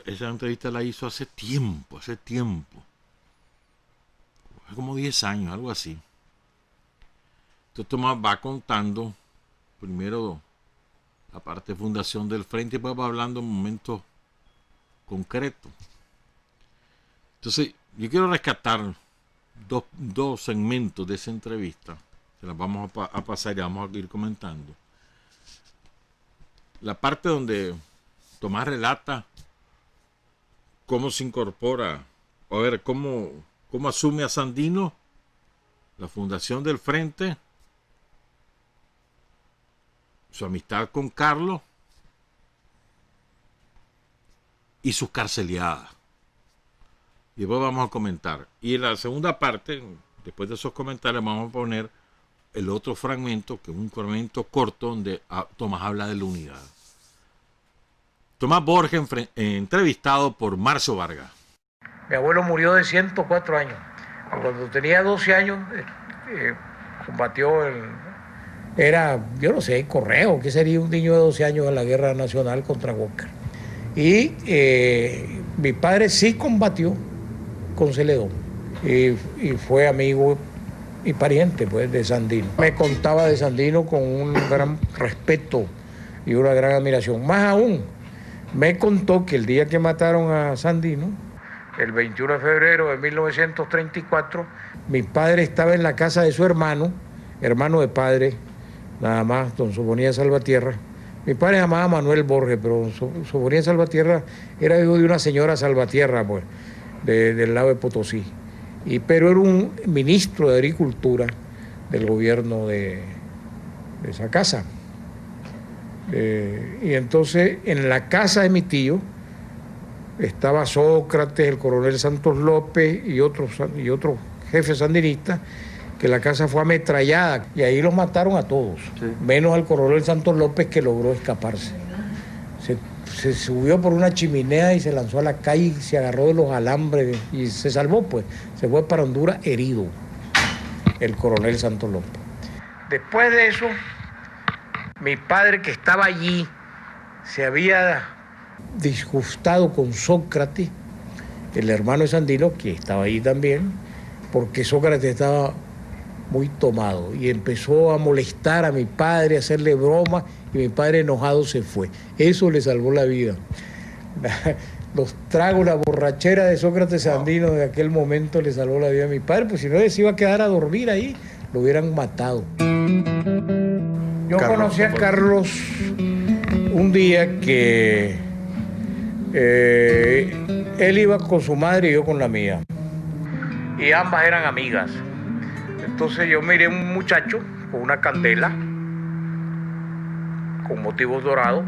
Esa entrevista la hizo hace tiempo. Hace como 10 años, algo así. Entonces Tomás va contando primero la parte de fundación del frente y después va hablando en momentos concretos. Entonces yo quiero rescatar dos segmentos de esa entrevista. Se las vamos a pasar y vamos a ir comentando. La parte donde Tomás relata cómo se incorpora, a ver, cómo asume a Sandino la fundación del frente, su amistad con Carlos y sus carceliadas. Y después vamos a comentar. Y en la segunda parte, después de esos comentarios, vamos a poner el otro fragmento, que es un fragmento corto donde Tomás habla de la unidad. Tomás Borges, entrevistado por Marcio Vargas. Mi abuelo murió de 104 años. Cuando tenía 12 años, combatió yo no sé, Correo, que sería un niño de 12 años en la guerra nacional contra Walker. Y mi padre sí combatió con Celedón y fue amigo y pariente pues de Sandino. Me contaba de Sandino con un gran respeto y una gran admiración. Más aún, me contó que el día que mataron a Sandino, el 21 de febrero de 1934, mi padre estaba en la casa de su hermano de padre, nada más, don Sofonía Salvatierra. Mi padre se llamaba Manuel Borges, pero Sofonía Salvatierra era hijo de una señora Salvatierra, pues, del lado de Potosí. Pero era un ministro de Agricultura del gobierno de esa casa. Y entonces, en la casa de mi tío, estaba Sócrates, el coronel Santos López y otros jefes sandinistas, que la casa fue ametrallada y ahí los mataron a todos, menos al coronel Santos López, que logró escaparse. Se subió por una chimenea y se lanzó a la calle y se agarró de los alambres y se salvó, pues. Se fue para Honduras herido, el coronel Santos López. Después de eso, mi padre, que estaba allí, se había disgustado con Sócrates, el hermano de Sandino, que estaba allí también, porque Sócrates estaba muy tomado y empezó a molestar a mi padre, a hacerle bromas, y mi padre enojado se fue. Eso le salvó la vida. Los tragos, la borrachera de Sócrates Sandino de aquel momento le salvó la vida a mi padre, pues si no se iba a quedar a dormir ahí, lo hubieran matado. Yo conocí a Carlos un día que él iba con su madre y yo con la mía, y ambas eran amigas. Entonces yo miré un muchacho con una candela, con motivos dorados,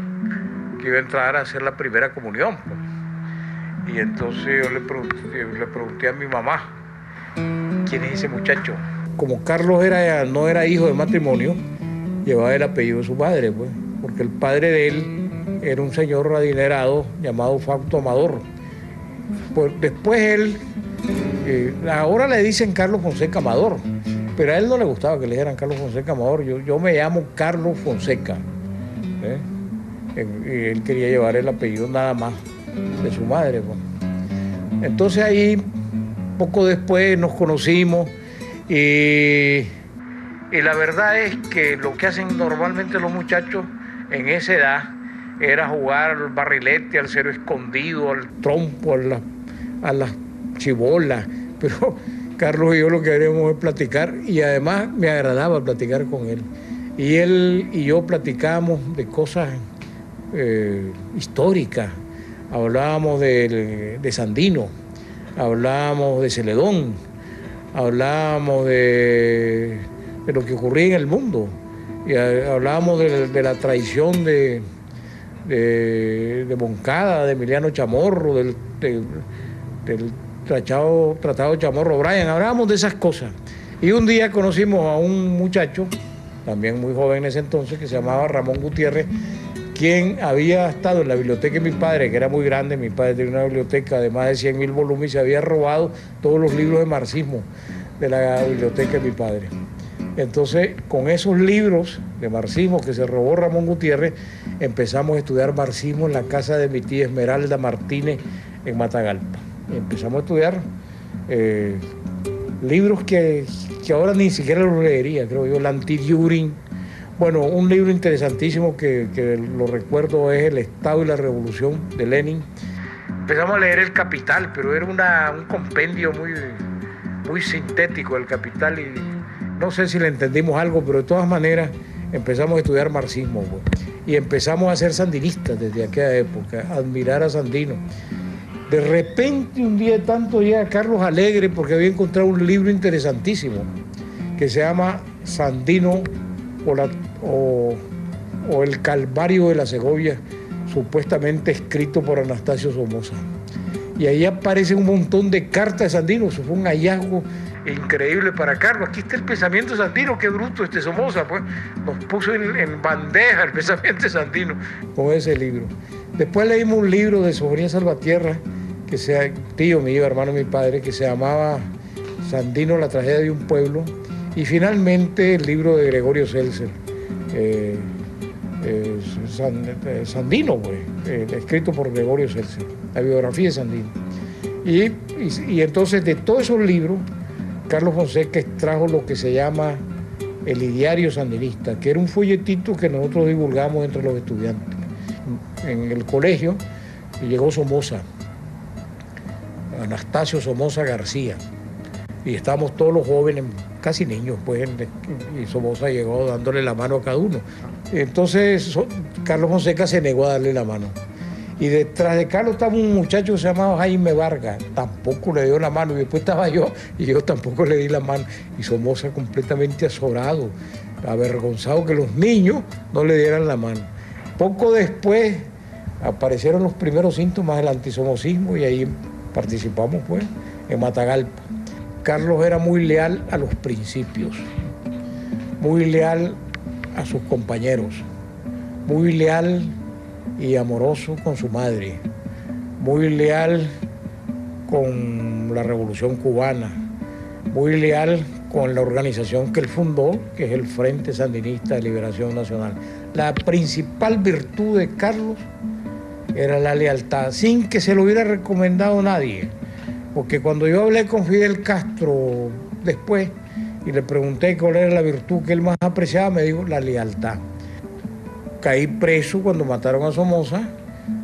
que iba a entrar a hacer la primera comunión, pues. Y entonces yo le pregunté a mi mamá, ¿quién es ese muchacho? Como Carlos no era hijo de matrimonio, llevaba el apellido de su padre, pues, porque el padre de él era un señor adinerado llamado Fausto Amador. Pues después él, ahora le dicen Carlos Fonseca Amador, pero a él no le gustaba que le dijeran Carlos Fonseca Amador. Yo me llamo Carlos Fonseca. Y él quería llevar el apellido nada más de su madre, pues. Entonces ahí, poco después, nos conocimos y la verdad es que lo que hacen normalmente los muchachos en esa edad era jugar al barrilete, al cero escondido, al trompo, a las chibolas, pero Carlos y yo lo que queríamos es platicar, y además me agradaba platicar con él. Y él y yo platicábamos de cosas históricas, hablábamos de Sandino, hablábamos de Celedón, hablábamos de lo que ocurría en el mundo, y hablábamos de la traición de Moncada, de Emiliano Chamorro, del Tratado Chamorro Bryan, hablábamos de esas cosas. Y un día conocimos a un muchacho, también muy joven en ese entonces, que se llamaba Ramón Gutiérrez, quien había estado en la biblioteca de mi padre, que era muy grande. Mi padre tenía una biblioteca de más de 100.000 volúmenes y se había robado todos los libros de marxismo de la biblioteca de mi padre. Entonces, con esos libros de marxismo que se robó Ramón Gutiérrez, empezamos a estudiar marxismo en la casa de mi tía Esmeralda Martínez en Matagalpa. Empezamos a estudiar libros que ahora ni siquiera los leería, creo yo, el Anti-Düring. Bueno, un libro interesantísimo que lo recuerdo es El Estado y la Revolución de Lenin. Empezamos a leer El Capital, pero era un compendio muy sintético del Capital, y no sé si le entendimos algo, pero de todas maneras empezamos a estudiar marxismo, pues, y empezamos a ser sandinistas desde aquella época, a admirar a Sandino. De repente, un día de tanto, llega Carlos alegre porque había encontrado un libro interesantísimo que se llama Sandino o El Calvario de la Segovia, supuestamente escrito por Anastasio Somoza. Y ahí aparece un montón de cartas de Sandino. Eso fue un hallazgo increíble para Carlos. Aquí está el pensamiento de Sandino, qué bruto Somoza, pues. Nos puso en bandeja el pensamiento de Sandino con ese libro. Después leímos un libro de Sofonía Salvatierra, que sea tío mío, hermano de mi padre, que se llamaba Sandino, la tragedia de un pueblo. Y finalmente el libro de Gregorio Seltzer, Sandino, pues, escrito por Gregorio Seltzer, la biografía de Sandino. Y entonces de todos esos libros, Carlos Fonseca extrajo lo que se llama el Ideario Sandinista, que era un folletito que nosotros divulgamos entre los estudiantes. En el colegio llegó Somoza, Anastasio Somoza García, y estábamos todos los jóvenes, casi niños, pues, y Somoza llegó dándole la mano a cada uno. Entonces Carlos Fonseca se negó a darle la mano. Y detrás de Carlos estaba un muchacho que se llamaba Jaime Vargas, tampoco le dio la mano, y después estaba yo, y yo tampoco le di la mano. Y Somoza completamente azorado, avergonzado que los niños no le dieran la mano. Poco después aparecieron los primeros síntomas del antisomocismo y ahí participamos, pues, en Matagalpa. Carlos era muy leal a los principios, muy leal a sus compañeros, muy leal y amoroso con su madre, muy leal con la Revolución Cubana, muy leal con la organización que él fundó, que es el Frente Sandinista de Liberación Nacional. La principal virtud de Carlos era la lealtad, sin que se lo hubiera recomendado nadie. Porque cuando yo hablé con Fidel Castro después y le pregunté cuál era la virtud que él más apreciaba, me dijo la lealtad. Caí preso cuando mataron a Somoza,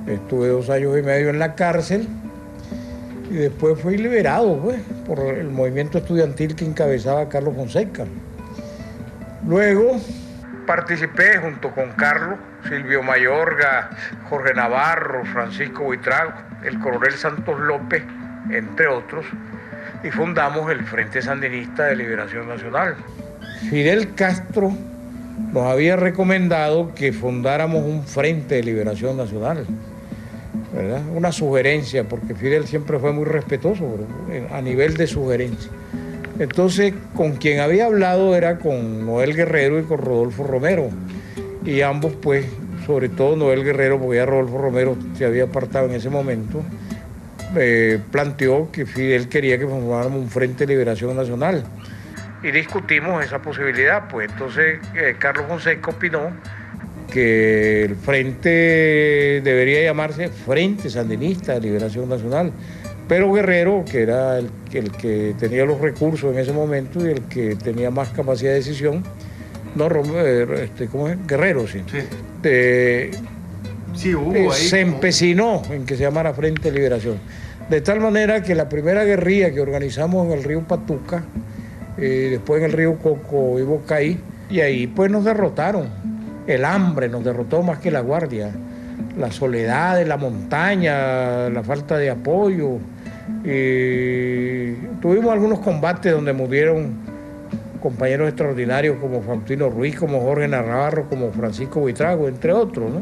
estuve 2 años y medio en la cárcel y después fui liberado pues, por el movimiento estudiantil que encabezaba Carlos Fonseca. Luego participé junto con Carlos, Silvio Mayorga, Jorge Navarro, Francisco Buitrago, el coronel Santos López, entre otros, y fundamos el Frente Sandinista de Liberación Nacional. Fidel Castro nos había recomendado que fundáramos un Frente de Liberación Nacional, ¿verdad? Una sugerencia, porque Fidel siempre fue muy respetuoso a nivel de sugerencia. Entonces, con quien había hablado era con Noel Guerrero y con Rodolfo Romero, y ambos, pues, sobre todo Noel Guerrero, porque ya Rodolfo Romero se había apartado en ese momento, planteó que Fidel quería que formáramos un Frente de Liberación Nacional. Y discutimos esa posibilidad, pues entonces Carlos Fonseca opinó que el frente debería llamarse Frente Sandinista de Liberación Nacional, pero Guerrero, que era el que tenía los recursos en ese momento y el que tenía más capacidad de decisión, no, ¿cómo es? Guerrero, sí. Sí, hubo ahí se empecinó en que se llamara Frente de Liberación. De tal manera que la primera guerrilla que organizamos en el río Patuca, después en el río Coco y Bocaí, y ahí pues nos derrotaron. El hambre nos derrotó más que la guardia, la soledad de la montaña, la falta de apoyo. Tuvimos algunos combates donde murieron compañeros extraordinarios como Faustino Ruiz, como Jorge Navarro, como Francisco Buitrago, entre otros, ¿no?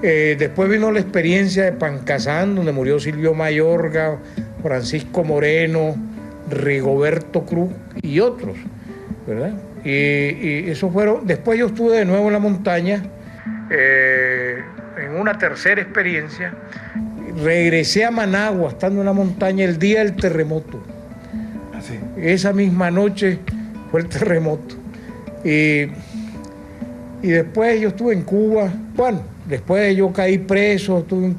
Después vino la experiencia de Pancasán, donde murió Silvio Mayorga, Francisco Moreno, Rigoberto Cruz y otros, ¿verdad? Y eso fueron. Después yo estuve de nuevo en la montaña, en una tercera experiencia. Regresé a Managua, estando en la montaña, el día del terremoto. Ah, sí. Esa misma noche fue el terremoto. Y después yo estuve en Cuba. Bueno, después yo caí preso, estuve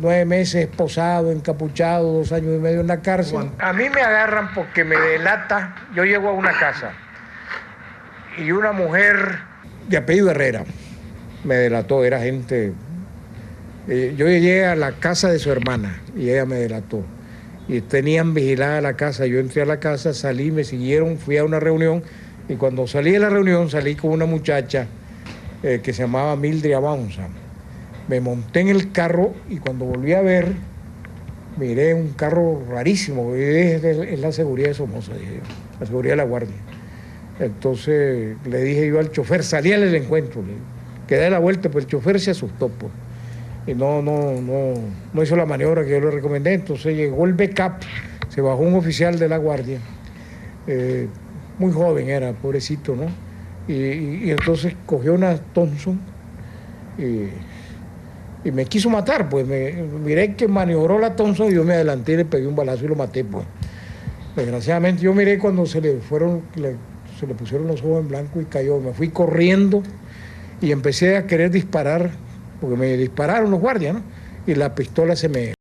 9 meses esposado, encapuchado, 2 años y medio en la cárcel. A mí me agarran porque me delata. Yo llego a una casa y una mujer de apellido Herrera me delató, era gente. Yo llegué a la casa de su hermana y ella me delató. Y tenían vigilada la casa. Yo entré a la casa, salí, me siguieron, fui a una reunión. Y cuando salí de la reunión, salí con una muchacha que se llamaba Mildred Abaunza. Me monté en el carro y cuando volví a ver, miré un carro rarísimo. Es la seguridad de Somoza, dije yo, la seguridad de la guardia. Entonces le dije yo al chofer, salí al encuentro, quedé a la vuelta, pero el chofer se asustó, pues. Y no hizo la maniobra que yo le recomendé. Entonces llegó el backup, se bajó un oficial de la guardia, muy joven era, pobrecito, ¿no? Y entonces cogió una Thompson y me quiso matar, pues miré que maniobró la Thompson y yo me adelanté y le pegué un balazo y lo maté, pues. Desgraciadamente yo miré cuando se le pusieron los ojos en blanco y cayó. Me fui corriendo y empecé a querer disparar, porque me dispararon los guardias, ¿no? Y la pistola se me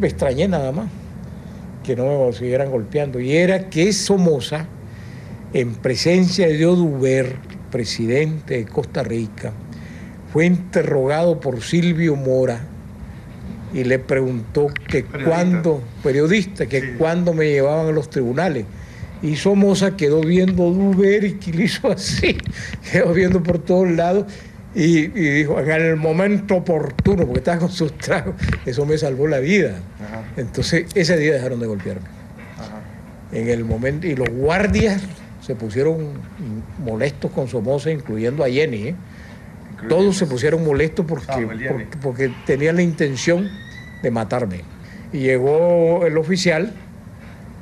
me extrañé nada más que no me siguieran golpeando. Y era que Somoza, en presencia de Oduber, presidente de Costa Rica, fue interrogado por Silvio Mora y le preguntó que cuándo me llevaban a los tribunales. Y Somoza quedó viendo a Oduber y que le hizo así, quedó viendo por todos lados y dijo, en el momento oportuno, porque estaba con sus tragos, eso me salvó la vida. Ajá. Entonces, ese día dejaron de golpearme. Ajá. En el momento, y los guardias se pusieron molestos con Somoza, incluyendo a Jenny, ¿eh? Todos se pusieron molestos porque tenían la intención de matarme. Y llegó el oficial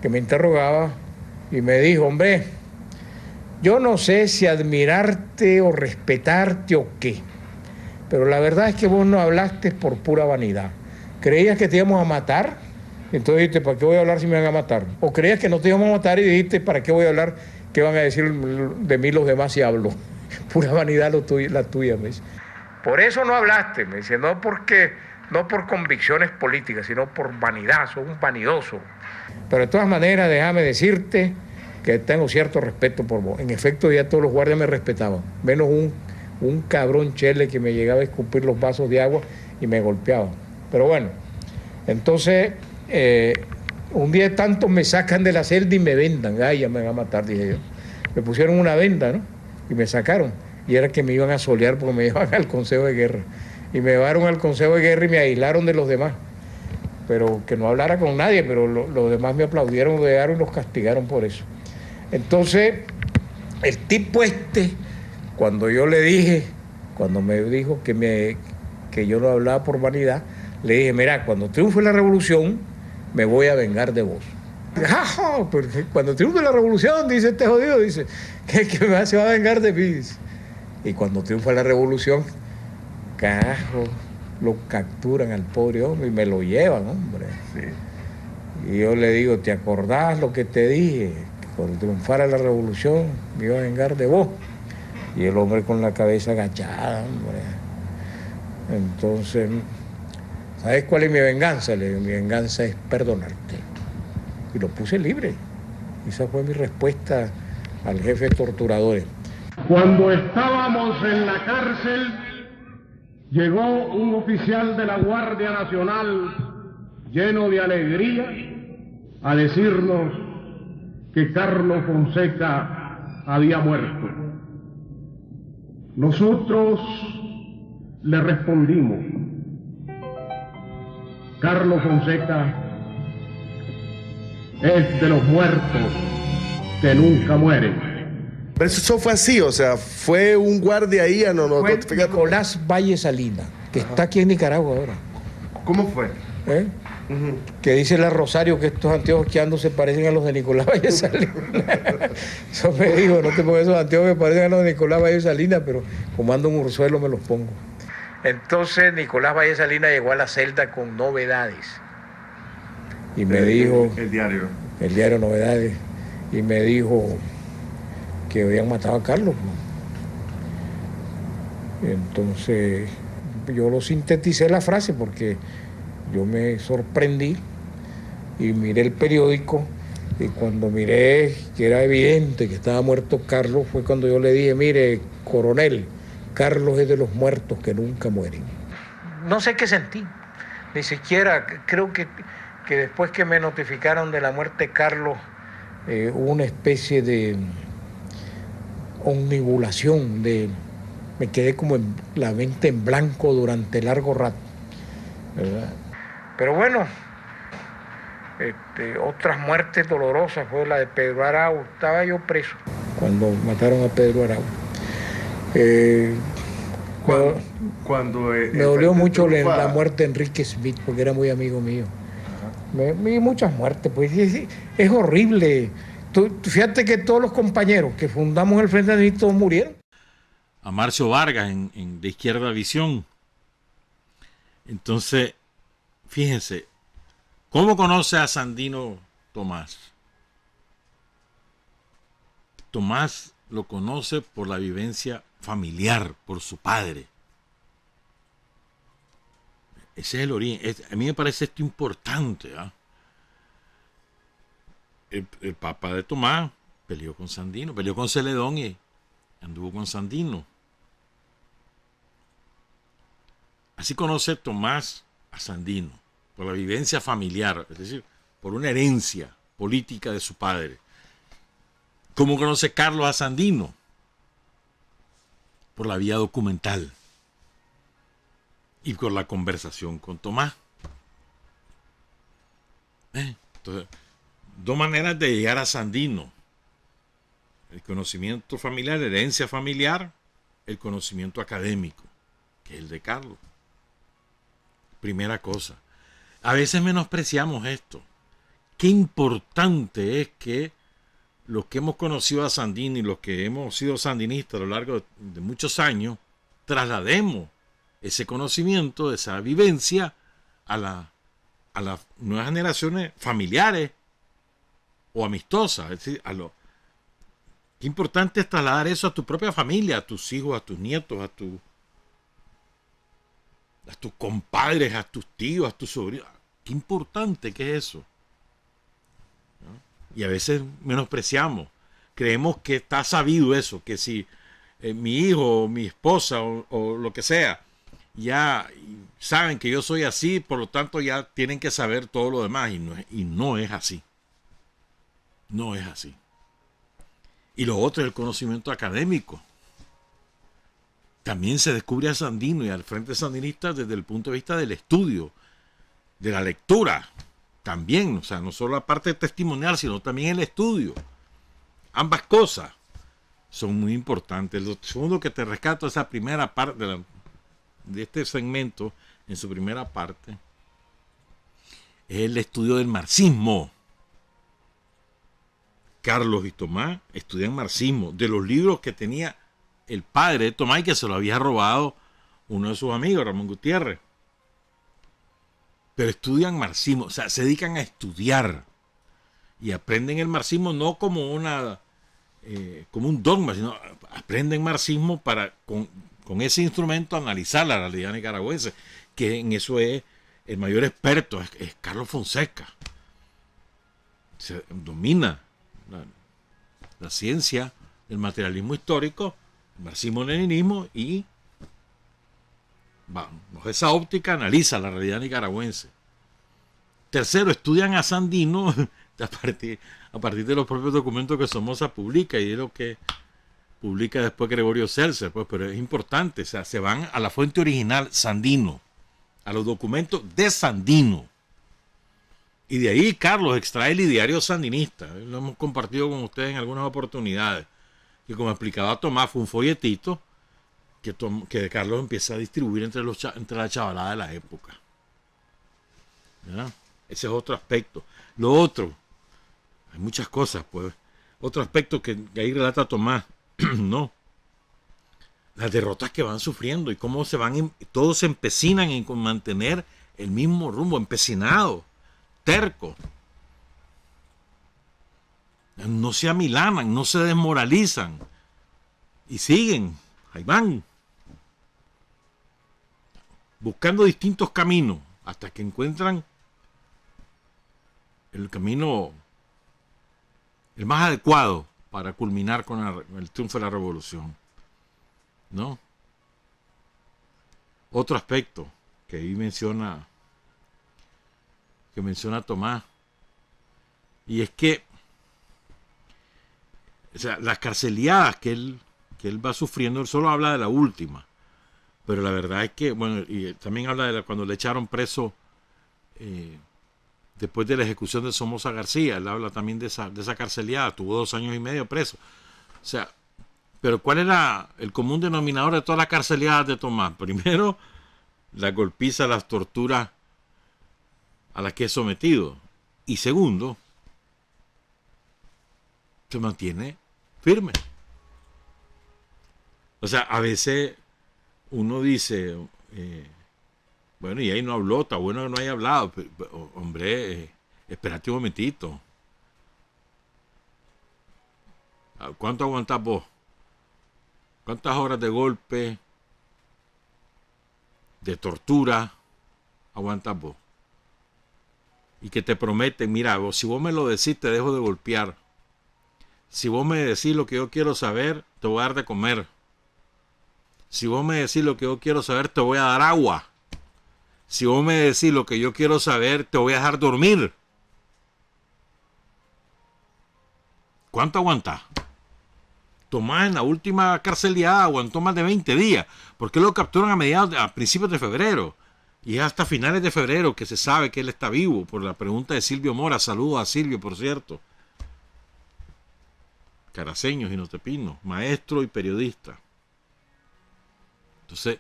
que me interrogaba y me dijo, hombre, yo no sé si admirarte o respetarte o qué, pero la verdad es que vos no hablaste por pura vanidad. ¿Creías que te íbamos a matar? Entonces dijiste, ¿para qué voy a hablar si me van a matar? ¿O creías que no te íbamos a matar y dijiste, ¿para qué voy a hablar? ¿Qué van a decir de mí los demás si hablo? Pura vanidad la tuya, me dice. Por eso no hablaste, me dice, no por convicciones políticas, sino por vanidad, sos un vanidoso. Pero de todas maneras, déjame decirte que tengo cierto respeto por vos. En efecto, ya todos los guardias me respetaban, menos un cabrón chele que me llegaba a escupir los vasos de agua y me golpeaba. Pero bueno, entonces, un día de tanto me sacan de la celda y me vendan. Ay, ya me van a matar, dije yo. Me pusieron una venda, ¿no? Y me sacaron. Y era que me iban a solear porque me llevaban al Consejo de Guerra. Y me llevaron al Consejo de Guerra y me aislaron de los demás. Pero que no hablara con nadie, pero los demás me aplaudieron, y los castigaron por eso. Entonces, el tipo cuando yo le dije, cuando me dijo que yo no hablaba por vanidad, le dije, mira, cuando triunfe la revolución, me voy a vengar de vos. Porque cuando triunfe la revolución, dice este jodido, dice, que se va a vengar de mí. Y cuando triunfa la revolución, carajo, lo capturan al pobre hombre y me lo llevan, hombre. Sí. Y yo le digo, ¿te acordás lo que te dije? Que cuando triunfara la revolución, me iba a vengar de vos. Y el hombre con la cabeza agachada, hombre. Entonces, ¿sabes cuál es mi venganza? Le digo, mi venganza es perdonarte. Y lo puse libre. Esa fue mi respuesta al jefe de torturadores. Cuando estábamos en la cárcel, llegó un oficial de la Guardia Nacional lleno de alegría a decirnos que Carlos Fonseca había muerto. Nosotros le respondimos, Carlos Fonseca es de los muertos que nunca mueren. Pero eso fue así, o sea, fue un guardia ahí, fue Nicolás Valle Salina, que está aquí en Nicaragua ahora. ¿Cómo fue? Que dice la Rosario que estos anteojos que ando se parecen a los de Nicolás Valle Salina. Eso me dijo, no te pongas esos anteojos que parecen a los de Nicolás Valle Salina, pero como ando en Ursuelo me los pongo. Entonces Nicolás Valle Salina llegó a la celda con Novedades. Y me dijo... El diario Novedades. Y me dijo que habían matado a Carlos. Entonces yo lo sinteticé la frase porque yo me sorprendí y miré el periódico y cuando miré que era evidente que estaba muerto Carlos fue cuando yo le dije, mire, coronel, Carlos es de los muertos que nunca mueren. No sé qué sentí, ni siquiera, creo que después que me notificaron de la muerte de Carlos hubo una especie de omnibulación, me quedé como en la mente en blanco durante largo rato, ¿verdad? Pero bueno, otras muertes dolorosas fue la de Pedro Arau. Estaba yo preso cuando mataron a Pedro Arau. Me dolió mucho la muerte de Enrique Smith porque era muy amigo mío. Vi muchas muertes, pues es horrible. Fíjate que todos los compañeros que fundamos el Frente Sandinista todos murieron. A Marcio Vargas de Izquierda Visión. Entonces, fíjense, ¿cómo conoce a Sandino Tomás? Tomás lo conoce por la vivencia familiar, por su padre. Ese es el origen. A mí me parece esto importante. ¿Ah? El papá de Tomás peleó con Sandino, peleó con Celedón y anduvo con Sandino. Así conoce Tomás a Sandino, por la vivencia familiar, es decir, por una herencia política de su padre. ¿Cómo conoce Carlos a Sandino? Por la vía documental y por la conversación con Tomás. Entonces, dos maneras de llegar a Sandino: el conocimiento familiar, la herencia familiar, el conocimiento académico, que es el de Carlos. Primera cosa. A veces menospreciamos esto. Qué importante es que los que hemos conocido a Sandino y los que hemos sido sandinistas a lo largo de muchos años, traslademos ese conocimiento, esa vivencia a las nuevas generaciones familiares o amistosas. Es decir, qué importante es trasladar eso a tu propia familia, a tus hijos, a tus nietos, a tus compadres, a tus tíos, a tus sobrinos. Qué importante que es eso. ¿No? Y a veces menospreciamos. Creemos que está sabido eso, que si mi hijo, mi esposa o lo que sea, ya saben que yo soy así, por lo tanto ya tienen que saber todo lo demás. Y no es así. No es así. Y lo otro es el conocimiento académico. También se descubre a Sandino y al Frente Sandinista desde el punto de vista del estudio, de la lectura. También, o sea, no solo la parte testimonial, sino también el estudio. Ambas cosas son muy importantes. Lo segundo que te rescato, esa primera parte de este segmento, en su primera parte, es el estudio del marxismo. Carlos y Tomás estudian marxismo, de los libros que tenía el padre de Tomás y que se lo había robado uno de sus amigos, Ramón Gutiérrez. Pero estudian marxismo, o sea, se dedican a estudiar y aprenden el marxismo no como como un dogma, sino aprenden marxismo para con ese instrumento analizar la realidad nicaragüense, que en eso es el mayor experto, es Carlos Fonseca. Se domina la ciencia del materialismo histórico, el marxismo-leninismo, y bajo esa óptica analiza la realidad nicaragüense. Tercero, estudian a Sandino a partir de los propios documentos que Somoza publica y de lo que publica después Gregorio Seltzer, pues, pero es importante, o sea, se van a la fuente original, Sandino, a los documentos de Sandino. Y de ahí Carlos extrae el ideario sandinista. Lo hemos compartido con ustedes en algunas oportunidades. Y como explicaba Tomás, fue un folletito que Carlos empieza a distribuir entre la chavalada de la época. ¿Verdad? Ese es otro aspecto. Lo otro, hay muchas cosas, pues. Otro aspecto que ahí relata Tomás, ¿no? Las derrotas que van sufriendo y cómo todos se empecinan en mantener el mismo rumbo, empecinados, tercos. No se amilanan, no se desmoralizan y siguen, ahí van, buscando distintos caminos hasta que encuentran el camino el más adecuado para culminar con el triunfo de la revolución, ¿no? Otro aspecto que ahí menciona Tomás, y es que, o sea, las carceliadas que él va sufriendo, él solo habla de la última, pero la verdad es que, bueno, y también habla de cuando le echaron preso después de la ejecución de Somoza García, él habla también de esa carceliada, tuvo 2 años y medio preso. O sea, pero ¿cuál era el común denominador de todas las carceliadas de Tomás? Primero, la golpiza, las torturas a las que es sometido. Y segundo, se mantiene firme. O sea, a veces uno dice, bueno, y ahí no habló, está bueno que no haya hablado. Pero, hombre, espérate un momentito. ¿Cuánto aguantás vos? ¿Cuántas horas de golpe, de tortura aguantas vos? Y que te prometen, mira, si vos me lo decís, te dejo de golpear. Si vos me decís lo que yo quiero saber, te voy a dar de comer. Si vos me decís lo que yo quiero saber, te voy a dar agua. Si vos me decís lo que yo quiero saber, te voy a dejar dormir. ¿Cuánto aguantás? Tomás en la última carceliada aguantó más de 20 días. ¿Por qué lo capturan a principios de febrero? Y es hasta finales de febrero que se sabe que él está vivo, por la pregunta de Silvio Mora. Saludos a Silvio, por cierto. Caraceño, Jinotepino, maestro y periodista. Entonces,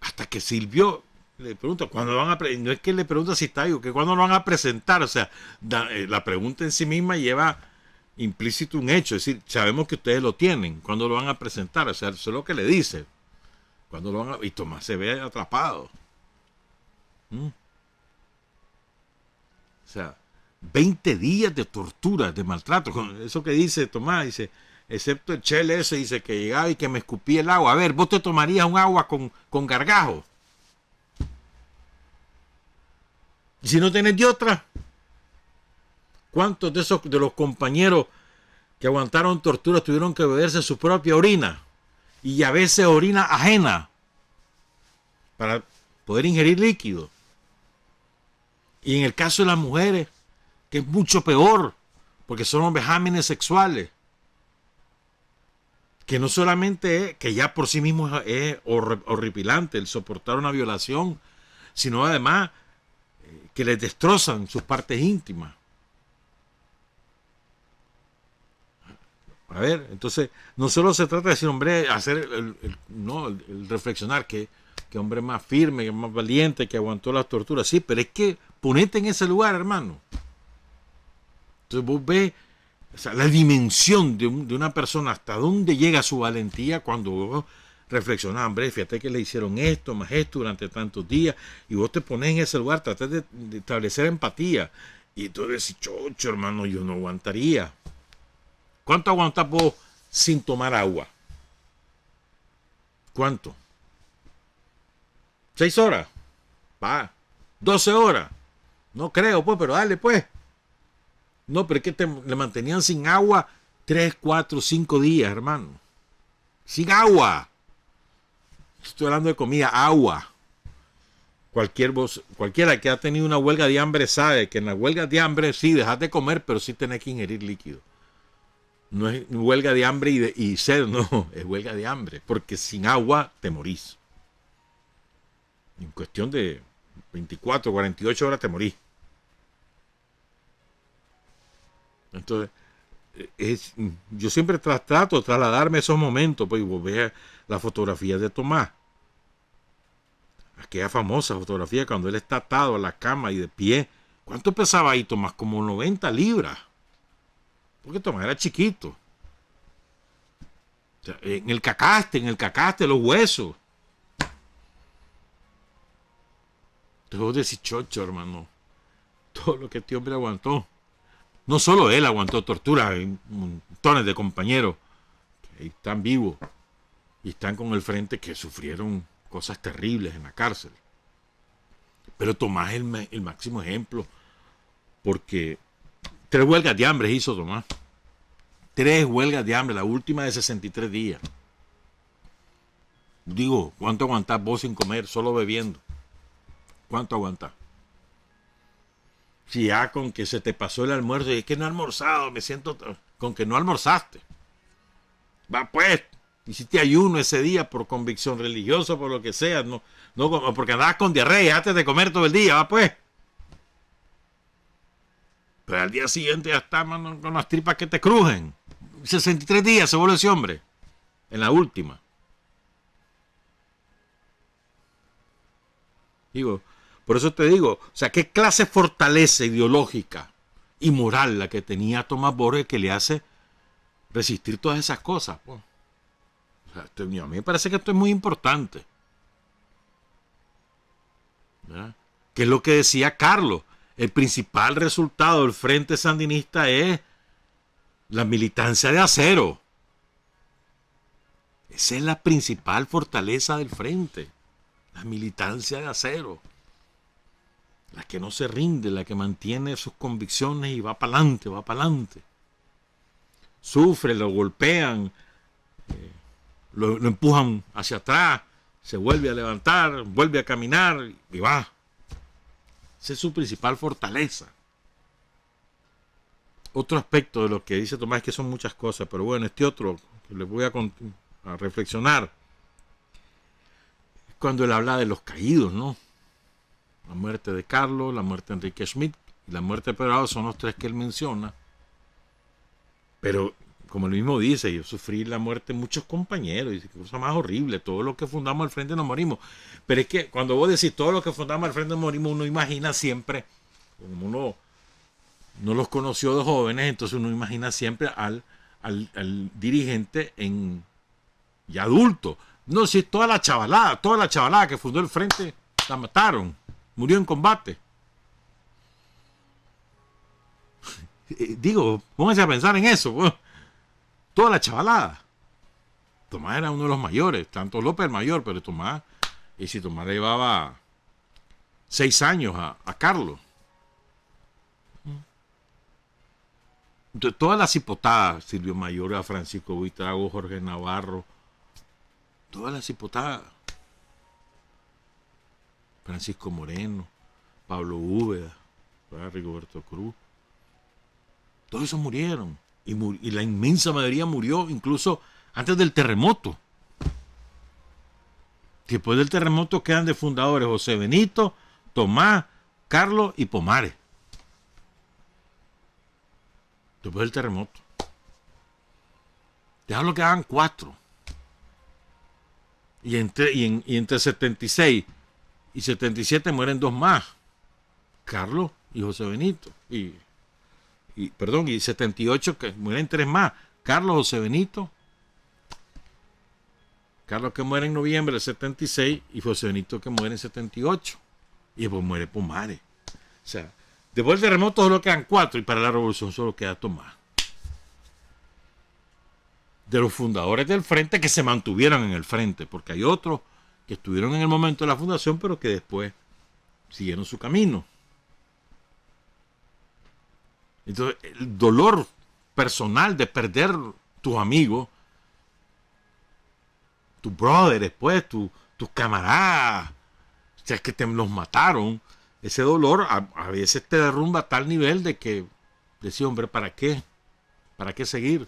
hasta que Silvio le pregunta, ¿cuándo van a no es que le pregunta si está vivo, que cuándo lo van a presentar? O sea, la pregunta en sí misma lleva implícito un hecho, es decir, sabemos que ustedes lo tienen, ¿cuándo lo van a presentar? O sea, eso es lo que le dice. ¿Cuándo lo van a... Y Tomás se ve atrapado. O sea, 20 días de tortura, de maltrato. Eso que dice Tomás, dice, excepto el chele ese, dice que llegaba y que me escupía el agua. A ver, ¿vos te tomarías un agua con gargajo? Y si no tenés de otra, ¿cuántos de los compañeros que aguantaron tortura tuvieron que beberse su propia orina? Y a veces orina ajena para poder ingerir líquido. Y en el caso de las mujeres, que es mucho peor, porque son los vejámenes sexuales, que no solamente es, que ya por sí mismo es horripilante el soportar una violación, sino además que les destrozan sus partes íntimas. A ver, entonces, no solo se trata de decir, hombre, hacer el reflexionar, que hombre más firme, que más valiente, que aguantó las torturas, sí, pero es que ponete en ese lugar, hermano. Entonces vos ves, o sea, la dimensión de una persona, hasta dónde llega su valentía cuando vos reflexionás, hombre, fíjate que le hicieron esto, más esto durante tantos días, y vos te pones en ese lugar, tratás de establecer empatía, y tú decís, chocho, hermano, yo no aguantaría. ¿Cuánto aguantás vos sin tomar agua? ¿Cuánto? 6 horas. Va. 12 horas. No creo, pues, pero dale, pues. No, pero es que le mantenían sin agua 3, 4, 5 días, hermano. Sin agua. Estoy hablando de comida, agua. Cualquiera que ha tenido una huelga de hambre sabe que en la huelga de hambre sí dejas de comer, pero sí tenés que ingerir líquido. No es huelga de hambre y sed, no, es huelga de hambre, porque sin agua te morís. En cuestión de 24, 48 horas te morís. Entonces, yo siempre trato de trasladarme esos momentos, pues, y vos veas las fotografías de Tomás. Aquella famosa fotografía cuando él está atado a la cama y de pie. ¿Cuánto pesaba ahí Tomás? Como 90 libras. Porque Tomás era chiquito. O sea, en el cacaste, los huesos. Entonces vos decís, chocho, hermano. Todo lo que este hombre aguantó. No solo él aguantó tortura, hay montones de compañeros que están vivos y están con el frente que sufrieron cosas terribles en la cárcel. Pero Tomás es el máximo ejemplo, porque 3 huelgas de hambre hizo Tomás. 3 huelgas de hambre, la última de 63 días. Digo, ¿cuánto aguantás vos sin comer, solo bebiendo? ¿Cuánto aguantás? Si ya con que se te pasó el almuerzo y es que no he almorzado, me siento con que no almorzaste. Va pues, hiciste ayuno ese día por convicción religiosa, por lo que sea, no porque andabas con diarrea antes de comer todo el día, va pues. Pero al día siguiente ya está, mano, con las tripas que te crujen. 63 días se vuelve ese hombre. En la última. Digo, por eso te digo, o sea, qué clase de fortaleza ideológica y moral la que tenía Tomás Borges que le hace resistir todas esas cosas. Pues. O sea, a mí me parece que esto es muy importante. ¿Verdad? Que es lo que decía Carlos. El principal resultado del Frente Sandinista es la militancia de acero. Esa es la principal fortaleza del Frente. La militancia de acero. la que no se rinde, la que mantiene sus convicciones y va para adelante, va para adelante. Sufre, lo golpean, lo empujan hacia atrás, se vuelve a levantar, vuelve a caminar y va. Esa es su principal fortaleza. Otro aspecto de lo que dice Tomás es que son muchas cosas, pero bueno, este otro que les voy a reflexionar, cuando él habla de los caídos, ¿no? La muerte de Carlos, la muerte de Enrique Schmidt y la muerte de Pedro son los tres que él menciona. Pero, como él mismo dice, yo sufrí la muerte de muchos compañeros, y cosa más horrible, todo lo que fundamos al frente nos morimos. Pero es que cuando vos decís todo lo que fundamos al frente nos morimos, uno imagina siempre, como uno no los conoció de jóvenes, entonces uno imagina siempre al dirigente ya adulto. No, si toda la chavalada que fundó el frente, la mataron, murió en combate. Digo, pónganse a pensar en eso. Pues. Toda la chavalada. Tomás era uno de los mayores, tanto López el mayor, pero Tomás, y si Tomás le llevaba 6 años a Carlos. Entonces, todas las hipotadas, Silvio Mayor, Francisco Buitrago, Jorge Navarro, todas las hipotadas, Francisco Moreno, Pablo Úbeda, Rigoberto Cruz, todos esos murieron. Y la inmensa mayoría murió incluso antes del terremoto. Después del terremoto quedan de fundadores José Benito, Tomás, Carlos y Pomares. Después del terremoto. Ya lo quedaban 4. Y entre 76 y 77 mueren 2 más. Carlos y José Benito. Y 78 que mueren 3 más. Carlos, José Benito. Carlos que muere en noviembre del 76 y José Benito que muere en 78. Y después muere Pomares. O sea, después del terremoto solo quedan 4 y para la revolución solo queda Tomás. De los fundadores del frente que se mantuvieron en el frente, porque hay otros que estuvieron en el momento de la fundación pero que después siguieron su camino. Entonces, el dolor personal de perder tus amigos, tus brothers, después, tus camaradas, o sea, que te los mataron, ese dolor a veces te derrumba a tal nivel de que decía, hombre, ¿para qué? ¿Para qué seguir?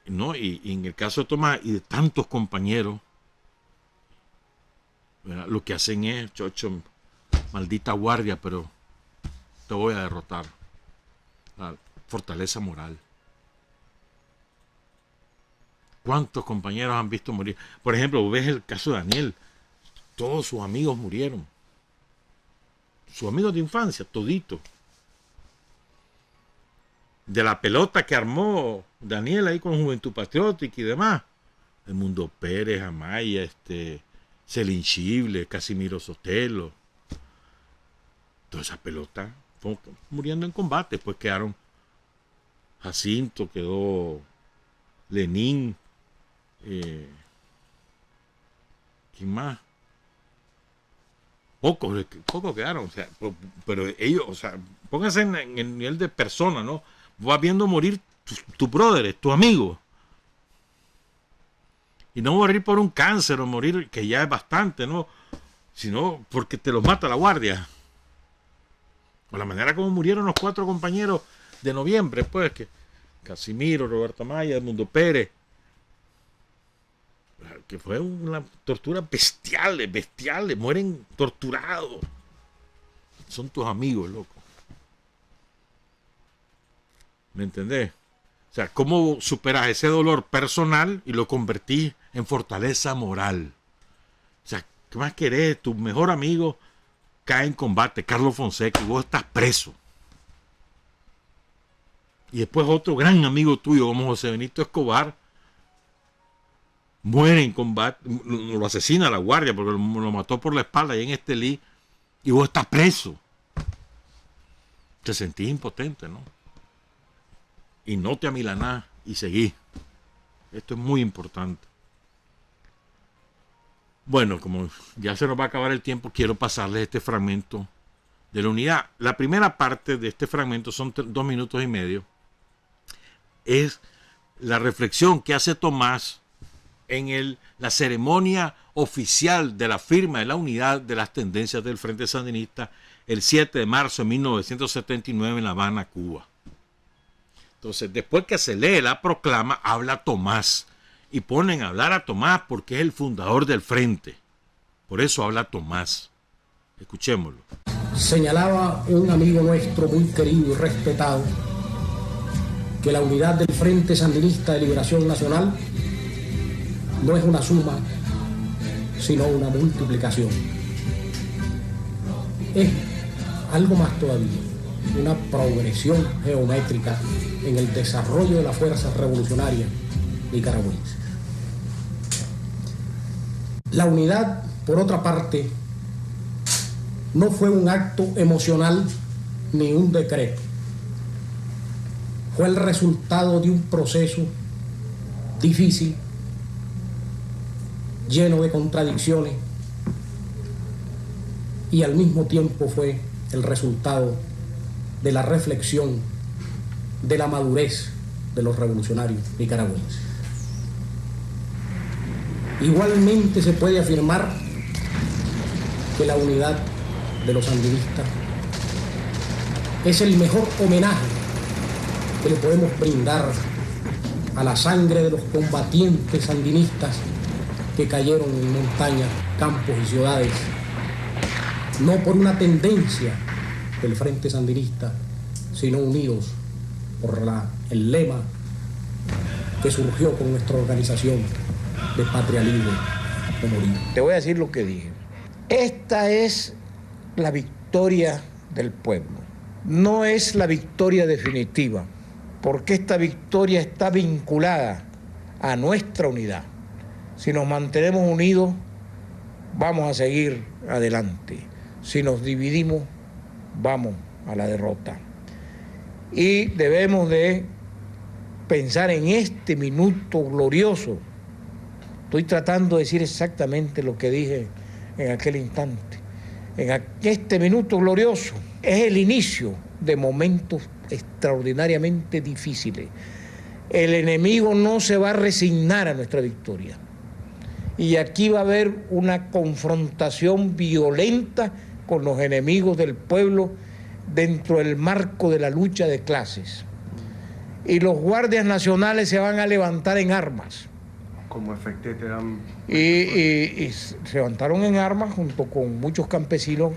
¿No? Y en el caso de Tomás y de tantos compañeros, ¿verdad? Lo que hacen es, chocho, maldita guardia, pero te voy a derrotar. La fortaleza moral. ¿Cuántos compañeros han visto morir? Por ejemplo, ves el caso de Daniel. Todos sus amigos murieron. Sus amigos de infancia, todito. De la pelota que armó Daniel ahí con Juventud Patriótica y demás. Edmundo Pérez, Amaya, Celín Chible, Casimiro Sotelo. Toda esa pelota fue muriendo en combate. Después quedaron Jacinto, quedó Lenín. ¿Quién más? Pocos quedaron. O sea, pero ellos, o sea, pónganse en el nivel de persona, ¿no? Vas viendo morir tus brothers, tus amigos. Y no morir por un cáncer o morir, que ya es bastante, ¿no? Sino porque te los mata la guardia. O la manera como murieron los 4 compañeros de noviembre, pues, que Casimiro, Roberto Amaya, Edmundo Pérez. Que fue una tortura bestial, mueren torturados. Son tus amigos, loco. ¿Me entendés? O sea, ¿cómo superas ese dolor personal y lo convertís en fortaleza moral? O sea, ¿qué más querés? Tu mejor amigo cae en combate, Carlos Fonseca, y vos estás preso. Y después otro gran amigo tuyo, como José Benito Escobar, muere en combate, lo asesina a la guardia porque lo mató por la espalda ahí en Estelí, y vos estás preso. Te sentís impotente, ¿no? Y no te amilanás y seguís. Esto es muy importante. Bueno, como ya se nos va a acabar el tiempo, quiero pasarles este fragmento de la unidad. La primera parte de este fragmento, son 2 minutos y medio, es la reflexión que hace Tomás en la ceremonia oficial de la firma de la unidad de las tendencias del Frente Sandinista el 7 de marzo de 1979 en La Habana, Cuba. Entonces, después que se lee la proclama, habla Tomás y ponen a hablar a Tomás porque es el fundador del Frente. Por eso habla Tomás. Escuchémoslo. Señalaba un amigo nuestro muy querido y respetado que la unidad del Frente Sandinista de Liberación Nacional no es una suma, sino una multiplicación. Es algo más todavía, una progresión geométrica en el desarrollo de las fuerzas revolucionarias nicaragüenses. La unidad, por otra parte, no fue un acto emocional ni un decreto. Fue el resultado de un proceso difícil, lleno de contradicciones, y al mismo tiempo fue el resultado de la reflexión, de la madurez de los revolucionarios nicaragüenses. Igualmente se puede afirmar que la unidad de los sandinistas es el mejor homenaje que le podemos brindar a la sangre de los combatientes sandinistas que cayeron en montañas, campos y ciudades, no por una tendencia del Frente Sandinista, sino unidos por el lema que surgió con nuestra organización de Patria Libre o Morir. Te voy a decir lo que dije. Esta es la victoria del pueblo. No es la victoria definitiva, porque esta victoria está vinculada a nuestra unidad. Si nos mantenemos unidos, vamos a seguir adelante. Si nos dividimos, vamos a la derrota. Y debemos de pensar en este minuto glorioso. Estoy tratando de decir exactamente lo que dije en aquel instante. En este minuto glorioso es el inicio de momentos extraordinariamente difíciles. El enemigo no se va a resignar a nuestra victoria. Y aquí va a haber una confrontación violenta con los enemigos del pueblo dentro del marco de la lucha de clases. Y los guardias nacionales se van a levantar en armas. Como efecto te dan... Y se levantaron en armas junto con muchos campesinos.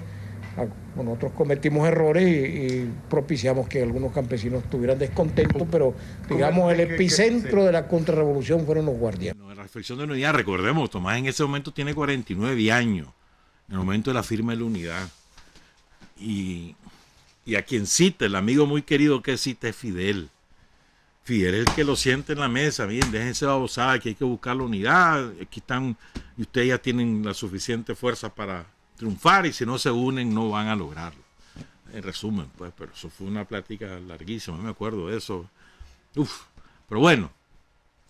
Nosotros cometimos errores y propiciamos que algunos campesinos estuvieran descontentos, pero digamos el epicentro de la contrarrevolución fueron los guardias. La reflexión de la unidad, recordemos, Tomás en ese momento tiene 49 años, en el momento de la firma de la unidad. Y a quien cita, el amigo muy querido que cita es Fidel. Fidel es el que lo siente en la mesa. Miren, déjense babosada, que hay que buscar la unidad. Aquí están, y ustedes ya tienen la suficiente fuerza para triunfar, y si no se unen no van a lograrlo. En resumen, pues, pero eso fue una plática larguísima, me acuerdo de eso. Pero bueno,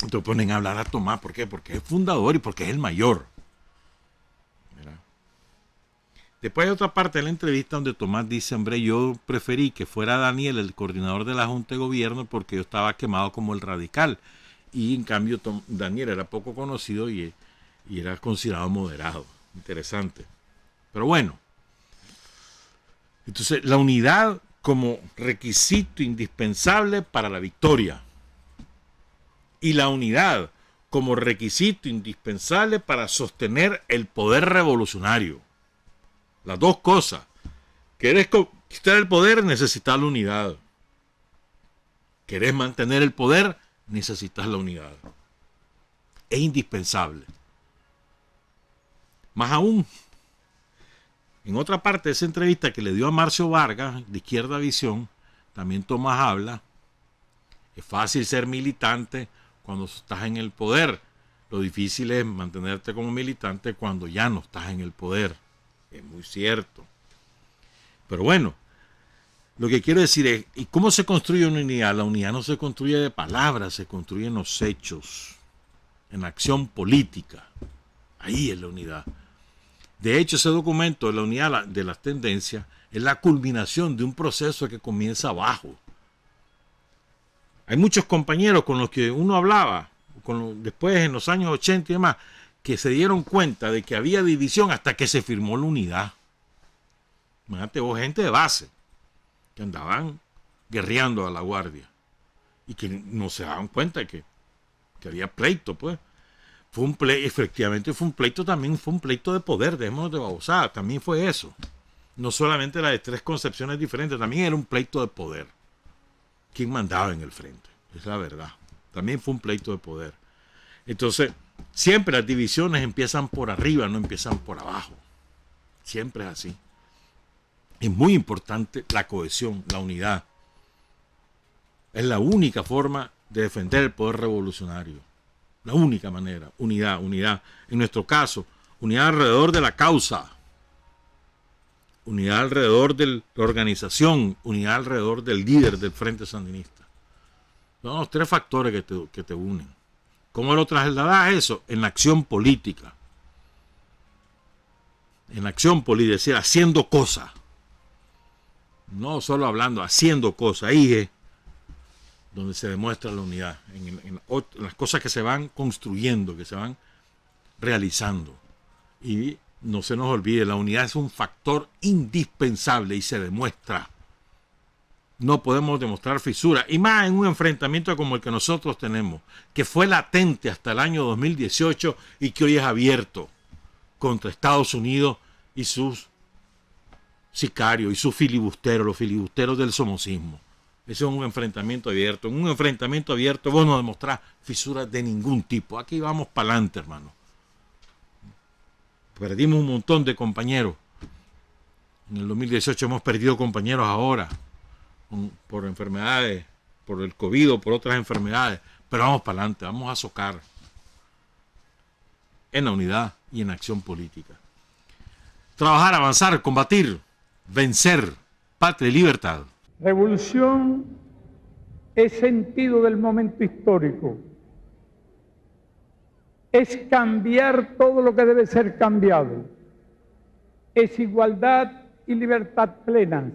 entonces ponen a hablar a Tomás. ¿Por qué? Porque es fundador y porque es el mayor. ¿Verdad? Después hay otra parte de la entrevista donde Tomás dice: hombre, yo preferí que fuera Daniel el coordinador de la Junta de Gobierno porque yo estaba quemado como el radical. Y en cambio Daniel era poco conocido y era considerado moderado. Interesante. Pero bueno, entonces la unidad como requisito indispensable para la victoria. Y la unidad como requisito indispensable para sostener el poder revolucionario. Las dos cosas. ¿Querés conquistar el poder? Necesitas la unidad. ¿Querés mantener el poder? Necesitas la unidad. Es indispensable. Más aún, en otra parte de esa entrevista que le dio a Marcio Vargas, de Izquierda Visión, también Tomás habla: es fácil ser militante cuando estás en el poder. Lo difícil es mantenerte como militante cuando ya no estás en el poder. Es muy cierto. Pero bueno, lo que quiero decir es, ¿y cómo se construye una unidad? La unidad no se construye de palabras, se construye en los hechos, en la acción política. Ahí es la unidad. De hecho, ese documento de la unidad de las tendencias es la culminación de un proceso que comienza abajo. Hay muchos compañeros con los que uno hablaba, después en los años 80 y demás, que se dieron cuenta de que había división hasta que se firmó la unidad. Imagínate vos, gente de base, que andaban guerreando a la guardia y que no se daban cuenta que había pleito, pues. Efectivamente fue un pleito, también fue un pleito de poder, dejémonos de babosada, también fue eso. No solamente la de tres concepciones diferentes, también era un pleito de poder. ¿Quién mandaba en el frente? Es la verdad. También fue un pleito de poder. Entonces, siempre las divisiones empiezan por arriba, no empiezan por abajo. Siempre es así. Es muy importante la cohesión, la unidad. Es la única forma de defender el poder revolucionario. La única manera. Unidad, unidad. En nuestro caso, unidad alrededor de la causa. Unidad alrededor de la organización. Unidad alrededor del líder del Frente Sandinista. Son los tres factores que te unen. ¿Cómo lo trasladas eso? En la acción política. En la acción política, es decir, haciendo cosas. No solo hablando, haciendo cosas. Ahí es donde se demuestra la unidad. En las cosas que se van construyendo, que se van realizando. Y no se nos olvide, la unidad es un factor indispensable y se demuestra. No podemos demostrar fisuras, y más en un enfrentamiento como el que nosotros tenemos, que fue latente hasta el año 2018 y que hoy es abierto contra Estados Unidos y sus sicarios y sus filibusteros, los filibusteros del somocismo. Eso es un enfrentamiento abierto. En un enfrentamiento abierto vos no demostrás fisuras de ningún tipo. Aquí vamos para adelante, hermano. Perdimos un montón de compañeros. En el 2018 hemos perdido compañeros ahora. Por enfermedades, por el COVID o por otras enfermedades. Pero vamos para adelante, vamos a socar. En la unidad y en acción política. Trabajar, avanzar, combatir, vencer, patria y libertad. Revolución es sentido del momento histórico. Es cambiar todo lo que debe ser cambiado. Es igualdad y libertad plenas.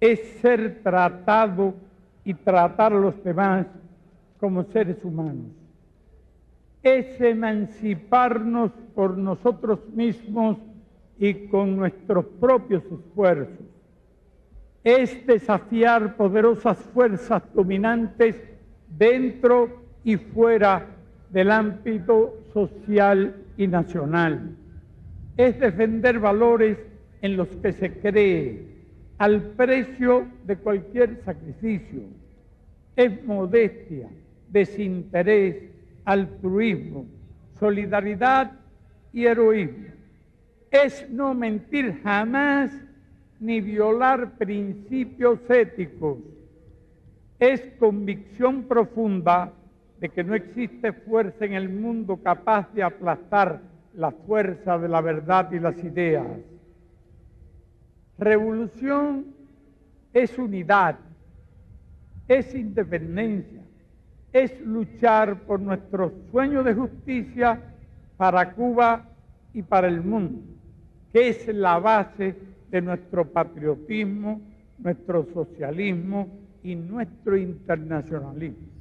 Es ser tratado y tratar a los demás como seres humanos. Es emanciparnos por nosotros mismos y con nuestros propios esfuerzos. Es desafiar poderosas fuerzas dominantes dentro y fuera del ámbito social y nacional. Es defender valores en los que se cree al precio de cualquier sacrificio. Es modestia, desinterés, altruismo, solidaridad y heroísmo. Es no mentir jamás ni violar principios éticos. Es convicción profunda de que no existe fuerza en el mundo capaz de aplastar la fuerza de la verdad y las ideas. Revolución es unidad, es independencia, es luchar por nuestro sueño de justicia para Cuba y para el mundo, que es la base de nuestro patriotismo, nuestro socialismo y nuestro internacionalismo.